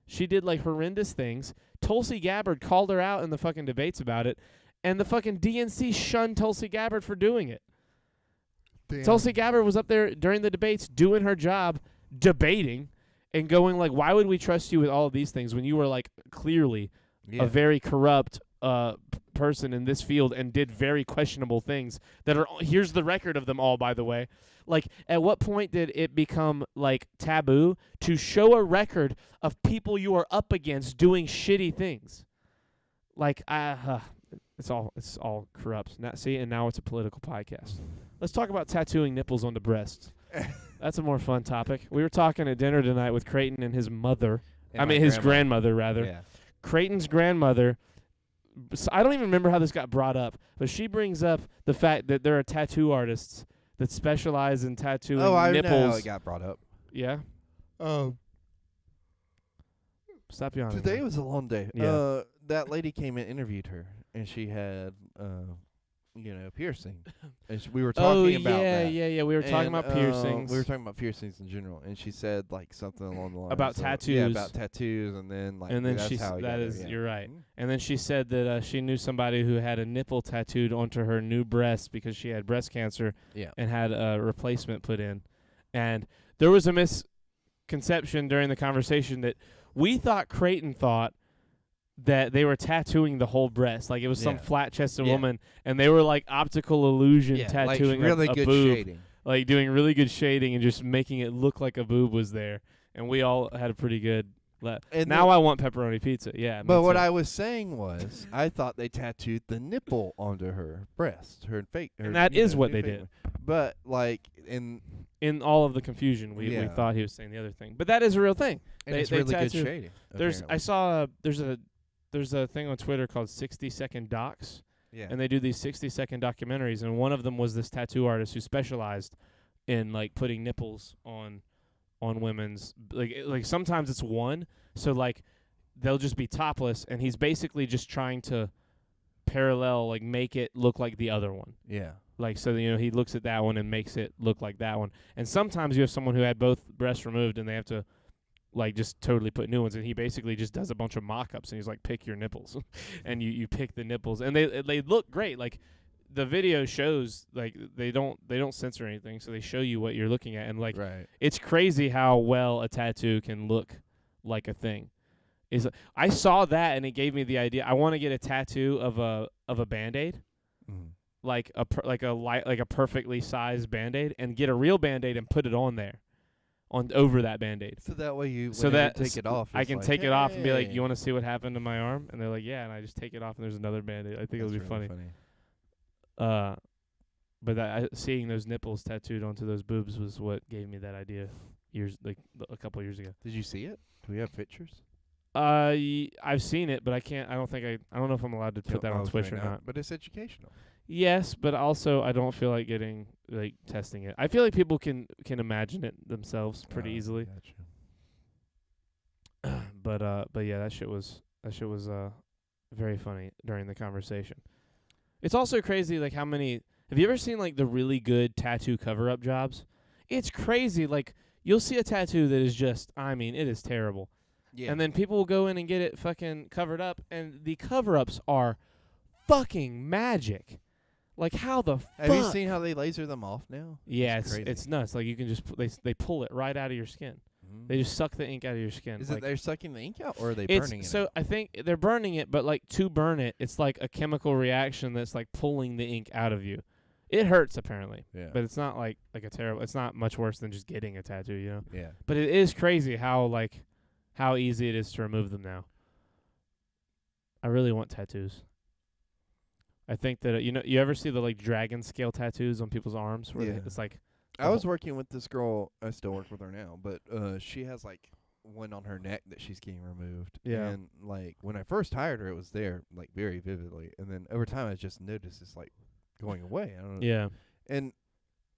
She did like horrendous things. Tulsi Gabbard called her out in the fucking debates about it, and the fucking DNC shunned Tulsi Gabbard for doing it. Damn. Tulsi Gabbard was up there during the debates doing her job, debating, and going like, why would we trust you with all of these things when you were like clearly a very corrupt person in this field and did very questionable things that are, here's the record of them all, by the way. Like, at what point did it become like taboo to show a record of people you are up against doing shitty things? Like, it's all corrupt. And now it's a political podcast. Let's talk about tattooing nipples onto breasts. That's a more fun topic. We were talking at dinner tonight with Creighton and his mother. His grandmother, rather. Yeah. Creighton's grandmother, I don't even remember how this got brought up, but she brings up the fact that there are tattoo artists that specialize in tattooing nipples. know how it got brought up. Yeah? Stop yawning. Today was a long day. Yeah. That lady came and interviewed her, and she had, piercing. And we were talking about that. Yeah. We were talking about piercings. We were talking about piercings in general, and she said like something along the lines About tattoos. Yeah, about tattoos, and then like that's how it got there, you're right. And then she said that she knew somebody who had a nipple tattooed onto her new breast because she had breast cancer. Yeah. And had a replacement put in, and there was a misconception during the conversation that we thought Creighton thought that they were tattooing the whole breast, like it was some flat-chested woman, and they were like optical illusion tattooing like really a good boob, shading. like doing really good shading and just making it look like a boob was there. And we all had a pretty good. Now I want pepperoni pizza. Yeah. But what I was saying was, I thought they tattooed the nipple onto her breast, her fake. And that is what they did. But like in all of the confusion, we thought he was saying the other thing, but that is a real thing. And it's really good shading. There's a thing on Twitter called 60-second docs. Yeah. And they do these 60-second documentaries, and one of them was this tattoo artist who specialized in like putting nipples on women's like sometimes it's one, so like they'll just be topless, and he's basically just trying to parallel, like make it look like the other one. Yeah. Like, so he looks at that one and makes it look like that one. And sometimes you have someone who had both breasts removed and they have to like just totally put new ones, and he basically just does a bunch of mock-ups, and he's like, pick your nipples. And you pick the nipples, and they look great. Like the video shows, like they don't censor anything, so they show you what you're looking at, and like it's crazy how well a tattoo can look like a thing. I saw that, and it gave me the idea. I want to get a tattoo of a Band-Aid. Like a perfectly sized Band-Aid, and get a real Band-Aid and put it on there, over that Band-Aid. So that way you take it off. I can take it off and be like, you want to see what happened to my arm? And they're like, yeah, and I just take it off and there's another Band-Aid. I think it'll be really funny. But seeing those nipples tattooed onto those boobs was what gave me that idea a couple years ago. Did you see it? Do we have pictures? I've seen it, but I don't know if I'm allowed to put that on Twitch or not. But it's educational. Yes, but also I don't feel like testing it. I feel like people can imagine it themselves pretty easily. Gotcha. But yeah, that shit was very funny during the conversation. It's also crazy like how many. Have you ever seen like the really good tattoo cover up jobs? It's crazy. Like you'll see a tattoo that is just, I mean, it is terrible. Yeah. And then people will go in and get it fucking covered up, and the cover ups are fucking magic. Like how the fuck? Have you seen how they laser them off now? Yeah, It's crazy. it's nuts. Like you can just they pull it right out of your skin. Mhm. They just suck the ink out of your skin. Is like, it they're sucking the ink out, or are they it's burning it? so I think they're burning it, but like to burn it, it's like a chemical reaction that's like pulling the ink out of you. It hurts apparently, Yeah. but it's not like a terrible. It's not much worse than just getting a tattoo, you know. Yeah. But it is crazy how easy it is to remove them now. I really want tattoos. I think that you ever see the like dragon scale tattoos on people's arms where Yeah. it's like I was working with this girl. I still work with her now, but she has like one on her neck that she's getting removed. Yeah. And like when I first hired her, it was there like very vividly, and then over time I just noticed it's like going away. I don't know. yeah. And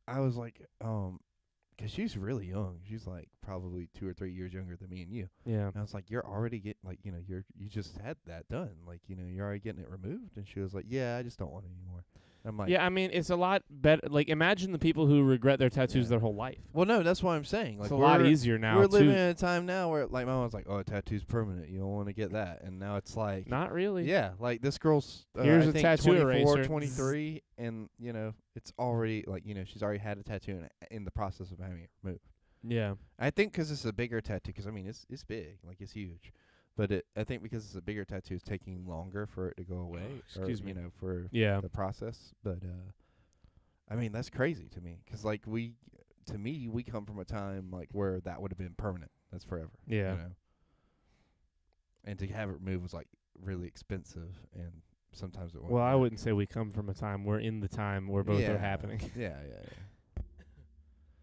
I was like, 'cause she's really young. She's like probably 2 or 3 years younger than me and you. Yeah. And I was like, you're already getting like, you just had that done. Like, you're already getting it removed. And she was like, yeah, I just don't want it anymore. I'm like, Yeah, I mean, it's a lot better. Like, imagine the people who regret their tattoos Yeah. their whole life. well, no, that's what I'm saying. Like, It's a lot easier now. We're to living in a time now where like my mom was like, oh, a tattoo's permanent. You don't want to get that. And now it's like, not really. yeah, like this girl's Here's I a think tattoo 24, eraser. 23, and it's already like she's already had a tattoo and in the process of having it removed. Yeah. I think 'cause it's a bigger tattoo, 'cause I mean it's big, like it's huge, but I think because it's a bigger tattoo, it's taking longer for it to go away. Excuse me. For Yeah. the process. But I mean that's crazy to me, 'cause like we come from a time like where that would have been permanent. That's forever. Yeah. And to have it removed was like really expensive, and sometimes it. Well, I wouldn't say we come from a time. We're in the time where both are happening. Yeah.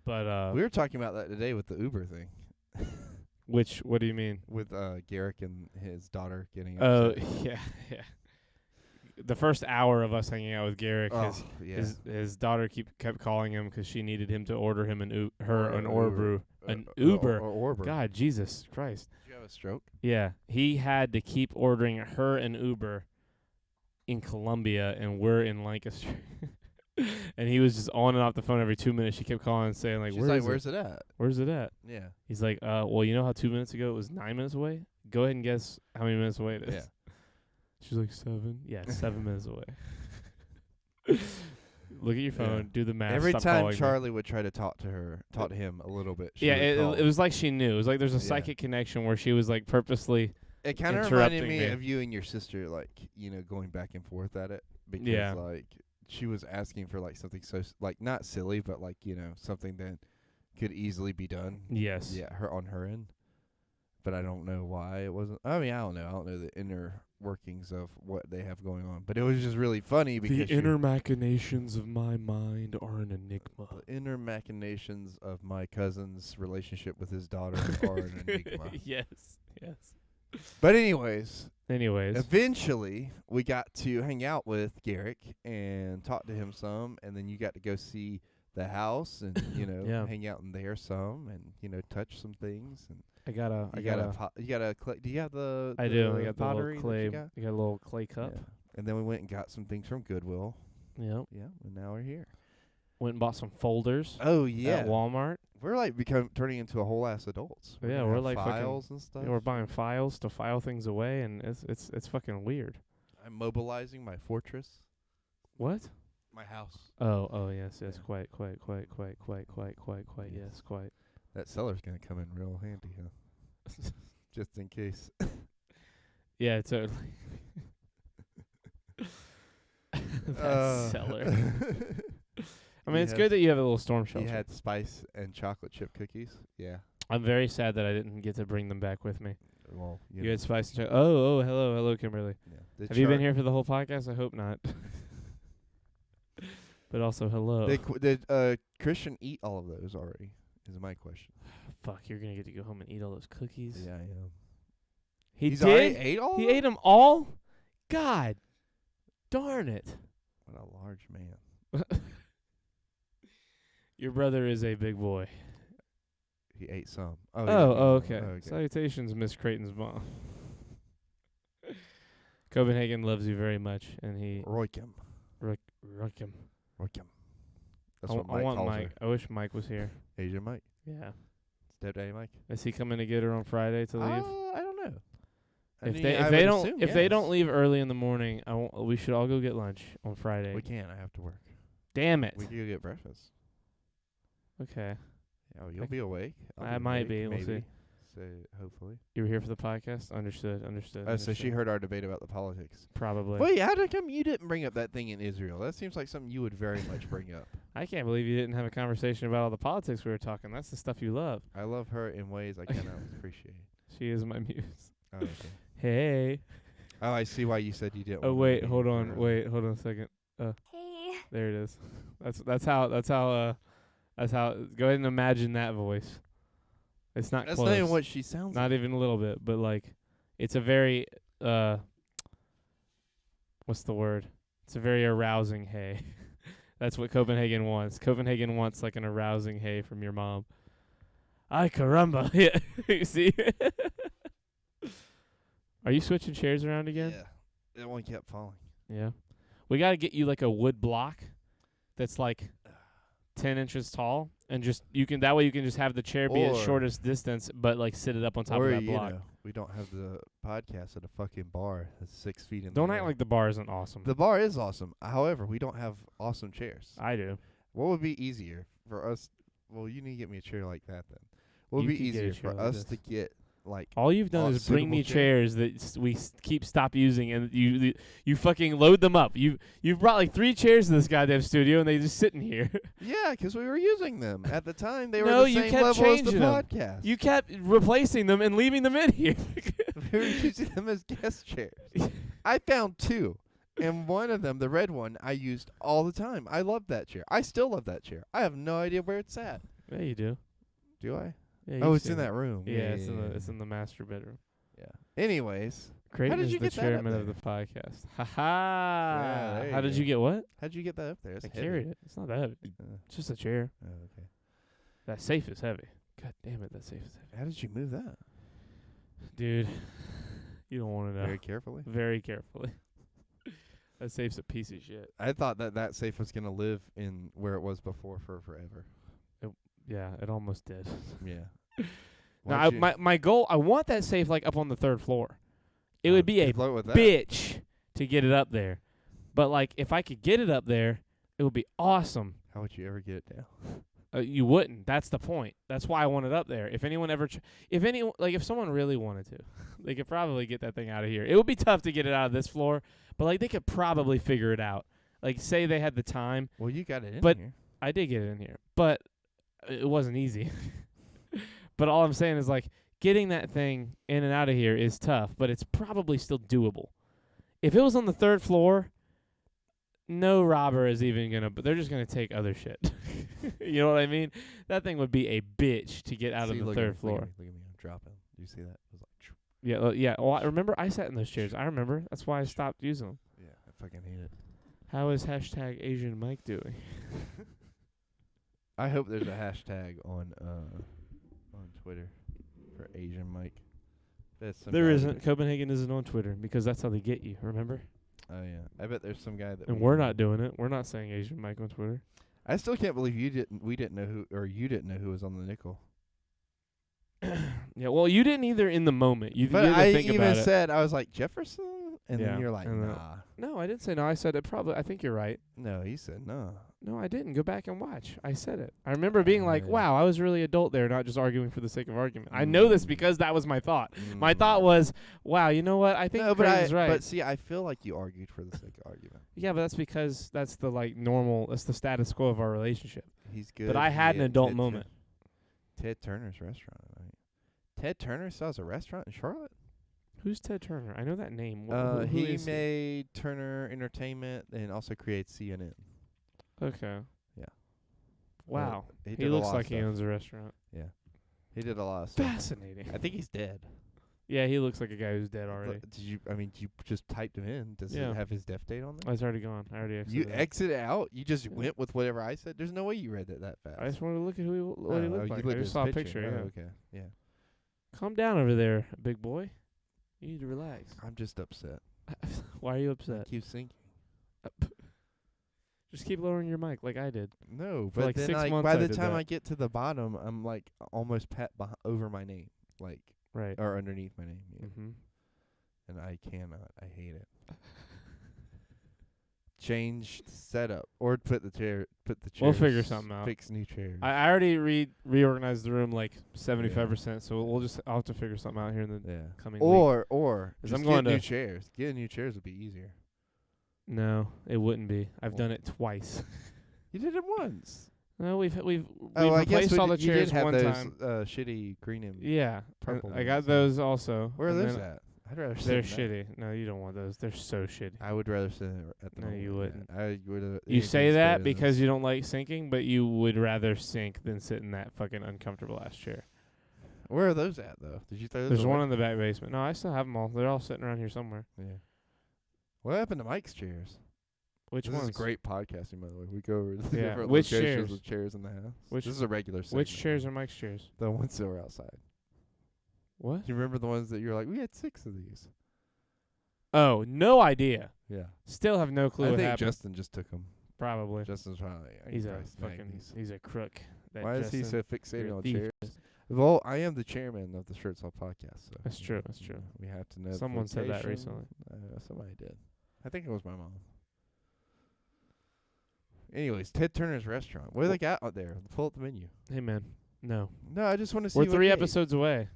But We were talking about that today with the Uber thing. what do you mean? With Garrick and his daughter getting Oh, upset. yeah. The first hour of us hanging out with Garrick, yeah. his daughter kept calling him 'cause she needed him to order him an Uber. An Or Uber. Uber. God, Jesus Christ. Did you have a stroke? Yeah, he had to keep ordering her an Uber in Columbia, and we're in Lancaster. And he was just on and off the phone every 2 minutes. She kept calling and saying, like, She's where's it at? Where's it at? Yeah. He's like, well, you know how 2 minutes ago it was 9 minutes away? Go ahead and guess how many minutes away it is. Yeah. She's like, 7? Yeah, 7 minutes away. Look at your phone. Yeah. Do the math. Every Stop time calling me. Charlie would try to talk to him a little bit. Yeah, it was like she knew. It was like there's a Yeah. psychic connection where she was like purposely. It kind of reminded interrupting me me. of you and your sister, like going back and forth at it, because Yeah. like she was asking for like something so like not silly, but like something that could easily be done. Yes. Yeah, on her end. But I don't know why it wasn't. I mean, I don't know. I don't know the inner workings of what they have going on. But it was just really funny because The inner machinations of my mind are an enigma. the inner machinations of my cousin's relationship with his daughter are an enigma. Yes. But anyways, Anyways. eventually we got to hang out with Garrick and talk to him some, and then you got to go see the house and Yeah. hang out in there some, and touch some things. And I got a you got a clay. Do you have the? I do. I got the pottery little that you clay. got? I got a little clay cup. Yeah. And then we went and got some things from Goodwill. Yep. Yeah, and now we're here. Went and bought some folders Oh yeah, at Walmart. we're like turning into a whole ass adults. Yeah, gonna we're have like fucking- files and stuff. Yeah, we're buying files to file things away, and it's fucking weird. I'm mobilizing my fortress, What? my house. Oh yes, Yeah. quite, Yes. yes, quite. That cellar's gonna come in real handy, huh? Just in case. Yeah, totally. That cellar. I mean, it's good that you have a little storm He shelter. had spice and chocolate chip cookies. Yeah. I'm very sad that I didn't get to bring them back with me. Well, You had spice and chocolate. Oh, hello, Kimberly. yeah. Have you been here for the whole podcast? I hope not. But also, hello. Did Christian eat all of those already? Is my question. Fuck, you're gonna get to go home and eat all those cookies. Yeah, I am. He He's already did. ate all. He ate them all. God, darn it. a large man. Your brother is a big boy. He ate some. Okay. Salutations, Miss Creighton's mom. Copenhagen loves you very much, and he Roykim. Roykim. That's what Mike calls her. I wish Mike was here. Asian Mike. Yeah. Stepdaddy Mike. Is he coming to get her on Friday to leave? I don't know. If they don't leave early in the morning, we should all go get lunch on Friday. We can't. I have to work. Damn it. We can go get breakfast. Okay. Oh, you'll be awake. I might be. We'll see. So hopefully. You were here for the podcast? Understood. So she heard our debate about the politics. Probably. Wait, how come you didn't bring up that thing in Israel? That seems like something you would very much bring up. I can't believe you didn't have a conversation about all the politics we were talking. That's the stuff you love. I love her in ways I cannot appreciate. She is my muse. Oh, okay. Hey. Oh, I see why you said you didn't. Oh, wait, hold on. Wait, hold on a second. Hey. There it is. That's how. Go ahead and imagine that voice. It's not That's close. not even what she sounds Not even a little bit, but like, it's a very what's the word? It's a very arousing hey. That's what Copenhagen wants. Copenhagen wants like an arousing hey from your mom. Ay caramba. Yeah. You see? Are you switching chairs around again? Yeah. That one kept falling. Yeah. We got to get you like a wood block that's like 10 inches tall, and that way you can just have the chair be at shortest distance, but like sit it up on top of that block. We don't have the podcast at a fucking bar that's 6 feet in Don't the act air. like the bar isn't awesome. The bar is awesome. However, we don't have awesome chairs. I do. What would be easier for us? Well, you need to get me a chair like that then. What would You be could get a easier chair for like us this. to get like All you've done is bring me suitable chairs that we keep stop using, and you fucking load them up. You've brought like 3 chairs to this goddamn studio, and they just sitting here. Yeah, 'cause we were using them at the time. They were No, the you same kept level as the changing 'em. podcast. You kept replacing them and leaving them in here. We were using them as guest chairs. I found 2, and one of them, the red one, I used all the time. I love that chair. I still love that chair. I have no idea where it's at. Yeah, you do. Do I? Yeah, Oh, you've it's in seen that it. room. Yeah, it's in the master bedroom. Yeah. Anyways, Creighton did is you the get that up chairman of the there? podcast. Ha ha! Yeah, there How you did go. you get what? how'd you get that up there? It's I heavy. carried it. It's not that heavy. It's just a chair. Oh, okay. That safe is heavy. God damn it, that safe is heavy. How did you move that? Dude, you don't want to know. Very carefully. Very carefully. That safe's a piece of shit. I thought that safe was gonna live in where it was before for forever. Yeah, it almost did. Yeah. Now, my goal, I want that safe like up on the 3rd floor. It would be a bitch to get it up there. But like if I could get it up there, it would be awesome. How would you ever get it down? You wouldn't. That's the point. That's why I want it up there. If anyone ever, if someone really wanted to, they could probably get that thing out of here. It would be tough to get it out of this floor, but like they could probably figure it out. Like say they had the time. Well, you got it in But here. I did get it in here, but it wasn't easy. But all I'm saying is like getting that thing in and out of here is tough, but it's probably still doable. If it was on the 3rd floor, no robber is even gonna. But they're just gonna take other shit. You know what I mean? That thing would be a bitch to get out of the 3rd floor. Look at me. I'm dropping. You see that? It was like, Yeah, yeah. Well, I remember I sat in those chairs. I remember. That's why I stopped using them. yeah, I fucking hate it. How is hashtag Asian Mike doing? I hope there's a hashtag on Twitter for Asian Mike. There isn't. Copenhagen isn't on Twitter because that's how they get you. Remember? Oh yeah, I bet there's some guy that. And we're not doing it. We're not saying Asian Mike on Twitter. I still can't believe you didn't. We didn't know who, or you didn't know who was on the nickel. Yeah, well, you didn't either in the moment. You But had to I think even about it. said I was like Jefferson, and Yeah, then you're like, and then- nah. No, I didn't say no. I said it probably. I think you're right. No, he said no. No, I didn't. Go back and watch. I said it. I remember being like, Yeah. wow, I was really adult there, not just arguing for the sake of argument. I know this Mm. because that was my thought. My thought was, wow, you know what? I think no, but Creighton's right. But see, I feel like you argued for the sake of argument. Yeah, but that's because that's the like normal. That's the status quo of our relationship. He's good. But I had an adult moment. Ted Turner's restaurant, right? Ted Turner still has a restaurant in Charlotte. Who's Ted Turner? I know that name. Who He is he? made Turner Entertainment and also creates CNN. Okay. Yeah. Wow. He He did a looks lot of like he stuff. owns a restaurant. Yeah. He did a lot of stuff. Fascinating. I think he's dead. Yeah, he looks like a guy who's dead already. Did you? I mean, you just typed him in. Does Yeah. it have his death date on Oh, there? it's already gone. I already exited. You it. exit out. You just Yeah. went with whatever I said. There's no way you read it that fast. I just wanted to look at what he looked like. You I looked just at saw his a picture. Oh, Yeah. okay. Yeah. Calm down over there, big boy. You need to relax. I'm just upset. Why are you I upset? keep sinking. Just keep lowering your mic like I did. No, For but like then 6 like months by I the did time that. I get to the bottom, I'm like almost over my name, like Right. or underneath my name. Yeah. Mm-hmm. And I cannot. I hate it. Change setup or put the chairs. We'll figure something out. Fix new chairs. I already reorganized the room like 75%, so I'll have to figure something out here in the yeah. coming week. Or 'Cause just I'm get going new to- chairs. Getting new chairs would be easier. No, it wouldn't be. I've Well. done it twice. You did it once. No, we've I guess replaced all the you chairs did have one those time. shitty green and Yeah, purple I got ones, those also. Where are and those then at? I'd rather sit They're in that. shitty. No, you don't want those. They're so shitty. I would rather sit at the No, you moment, wouldn't. yeah. I would. You say that because you don't like sinking, but you would rather sink than sit in that fucking uncomfortable ass chair. Where are those at though? Did you throw those There's one away? in the back basement. No, I still have them all. They're all sitting around here somewhere. Yeah. What happened to Mike's chairs? Which This ones? is great podcasting, by the way. We go over the Yeah. different Which locations chairs? with chairs in the house. Which- This is a regular segment. Which chairs are Mike's chairs? The ones that were outside. What? Do you remember the ones that you were like, we had 6 of these? Oh, no idea. Yeah. Still have no clue I what think happened. Justin just took them. Probably. Justin's probably. He's a probably snagged fucking. these. He's a crook. That Why is he Justin. so fixated You're a on thief. chairs? Well, I am the chairman of the Shirts Off podcast. So That's true, that's true. We have to know. Someone said that recently. Somebody did. I think it was my mom. Anyways, Ted Turner's Restaurant. What do they got out there? Pull up the menu. Hey man, no. No, I just want to see. We're what 3 they ate. episodes away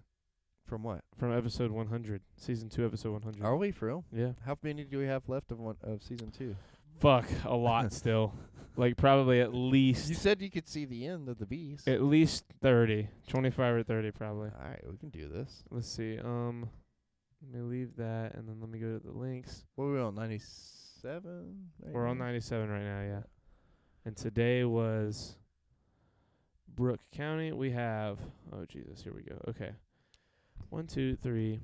From what? from episode 100, season 2, episode 100. Are we for real? Yeah. How many do we have left of season 2? Fuck, a lot still. Like probably at You least said you could see the end of the beast. at least 30, 25 or 30 probably. All right, we can do this. Let's see. Let me leave that and then let me go to the links. What are we on? 97. We're on 97 right now, yeah. And today was Brooke County. We have, oh Jesus, here we go. Okay. 1, 2, 3,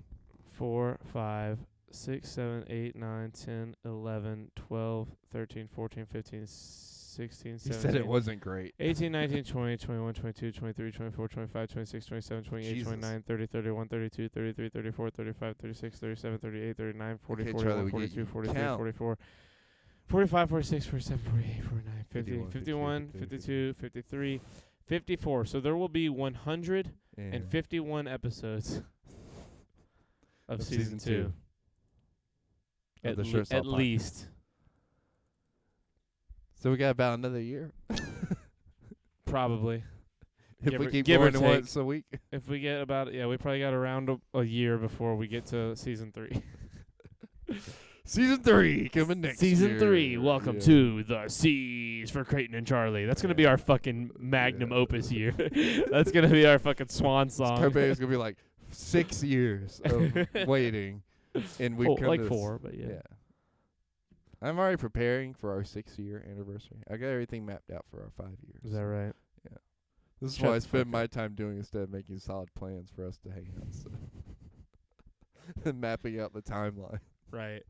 4, 5, 6, 7, 8, 9, 10, 11, 12, 13, 14, 15, 16, You 17. said it wasn't great. 18, 19, 20, 21, 22, 23, 24, 25, 26, 27, 28, Jesus. 29, 30, 31, 32, 33, 34, 35, 36, 37, 38, 39, 40, Okay, 41, Charlie, we get 42, you. 43, Count. 44, 45, 46, 47, 48, 49, 50, 51, 51, 52, 52, 53, 54. So there will be 151 episodes of season 2. Of the At, Shirts Off at podcast. least. So we got about another year. Probably. If Give we or- keep give or going to take. once a week. If we get about, we probably got around a year before we get to season 3. Season 3 coming next Season year. 3, welcome Yeah. to the C's for Creighton and Charlie. That's going to be our fucking magnum Yeah. opus year. That's going to be our fucking swan song. Campaign is going to be like 6 years of waiting. And we've come like to 4, but yeah. I'm already preparing for our 6-year anniversary. I got everything mapped out for our 5 years. Is that right? This is Shut what I the spend fuck my time doing instead of making solid plans for us to hang out. So. And mapping out the timeline. Right.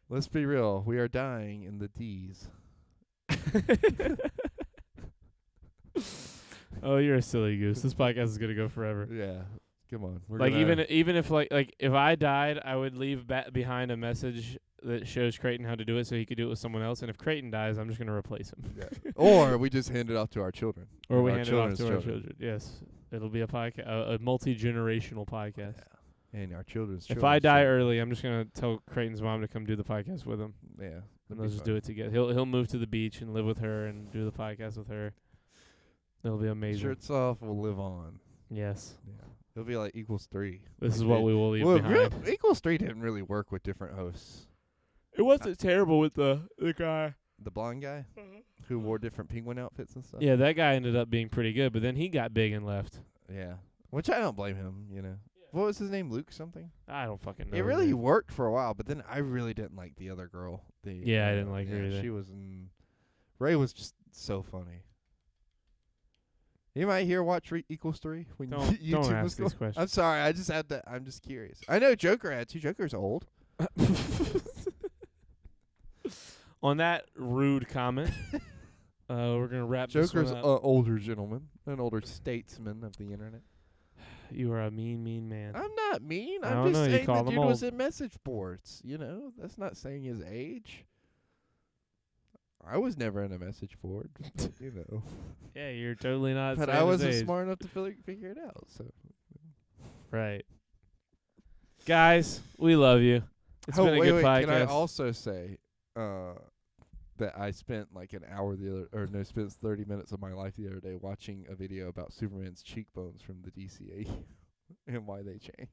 Let's be real. We are dying in the D's. Oh, you're a silly goose. This podcast is going to go forever. Yeah. Come on. We're Like gonna- even if like if I died, I would leave behind a message that shows Creighton how to do it so he could do it with someone else. And if Creighton dies, I'm just going to replace him. Yeah. Or we just hand it off to our children. Or we Our hand it off children's to our children. Yes. It'll be a podcast, a multi-generational podcast. Yeah. And our children's If children's I die children. early, I'm just going to tell Creighton's mom to come do the podcast with him. Yeah. And that'd they'll be just fun. do it together. He'll move to the beach and live with her and do the podcast with her. It'll be amazing. Shirts off will live on. Yes. Yeah. It'll be like equals 3. This is Like what they- we will leave Well, behind. equals 3 didn't really work with different hosts. It wasn't terrible with the guy. The blonde guy who wore different penguin outfits and stuff. Yeah, that guy ended up being pretty good, but then he got big and left. Yeah. Which I don't blame him, you know. What was his name? Luke something? I don't fucking know. It his really name. worked for a while, but then I really didn't like the other girl. Yeah, I didn't like her either. She was Ray was just so funny. Anybody here watch equals 3 when Don't YouTube was ask going? these questions. I'm sorry. I just had to. I'm just curious. I know Joker had 2. Joker's old. On that rude comment, we're gonna wrap this Joker's one an up. older gentleman, an older statesman of the internet. You are a mean man. I'm not mean. I I'm don't just know, you saying call the him dude was old. in message boards. You know, that's not saying his age. I was never in a message board, but, you know. Yeah, you're totally not. But saying I his wasn't age. smart enough to figure it out. So Right. Guys, we love you. It's been a good podcast. Can I also say that I spent like an hour spent 30 minutes of my life the other day watching a video about Superman's cheekbones from the DCA and why they change.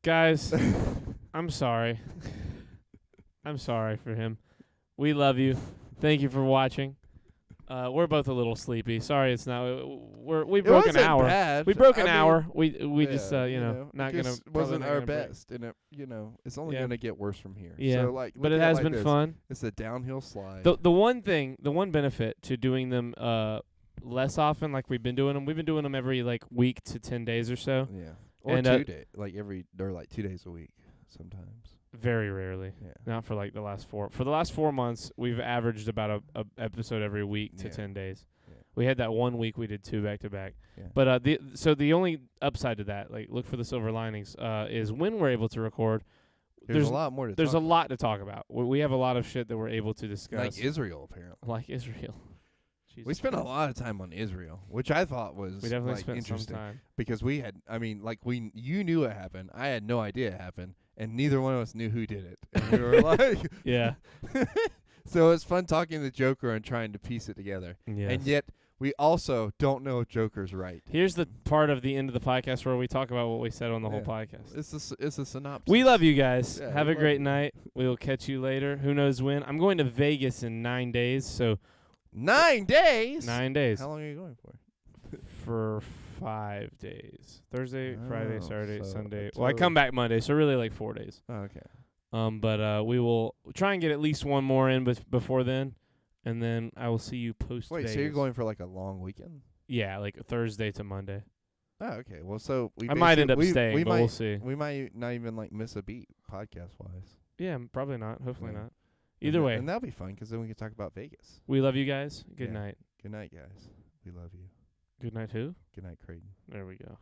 Guys, I'm sorry. I'm sorry for him. We love you. Thank you for watching. We're both a little sleepy. Sorry, it's not. We broke an hour. Bad. We broke an I mean, hour. We yeah, just not it gonna. just probably wasn't not our gonna break. best, and it it's only Yeah. gonna get worse from here. Yeah, So like, but look it at has like been this. fun. It's a downhill slide. The one benefit to doing them less often, like we've been doing them every like week to 10 days or so. Yeah, or And, 2 days, like like 2 days a week sometimes. Very rarely. Yeah. Not for like the last 4. For the last 4 months, we've averaged about a episode every week to Yeah. 10 days. Yeah. We had that 1 week we did 2 back to back. Yeah. But the only upside to that, like look for the silver linings, is when we're able to record. There's a lot more to There's talk a lot to talk about. We have a lot of shit that we're able to about. discuss. Like Israel, apparently. Like Israel. We Jesus spent a Christ. lot of time on Israel, which I thought was We definitely like, spent some interesting time. because we had. I mean, like you knew it happened. I had no idea it happened, and neither one of us knew who did it. And we were like, Yeah. So it's fun talking to the Joker and trying to piece it together. Yes. And yet we also don't know if Joker's right. Here's the part of the end of the podcast where we talk about what we said on the whole Yeah. podcast. It's a synopsis. We love you guys. Yeah, Have we a love great you. night. We will catch you later. Who knows when? I'm going to Vegas in 9 days, so 9 days. 9 days How long are you going for? for 5 days. Thursday, Friday, Oh, Saturday, so Sunday. it's Well, I come back Monday, so really like 4 days. Oh, okay. But we will try and get at least one more in before then, and then I will see you post Wait, Vegas. so you're going for like a long weekend? Yeah, like Thursday to Monday. Oh, okay. Well, so we I might end up basically- staying, we but might, we'll see. We might not even like miss a beat podcast wise. Yeah, probably not. Hopefully Yeah. not. Either way, and that'll be fun because then we can talk about Vegas. we love you guys. Good Yeah. night. Good night, guys. We love you. Good night, who? Good night, Creighton. There we go.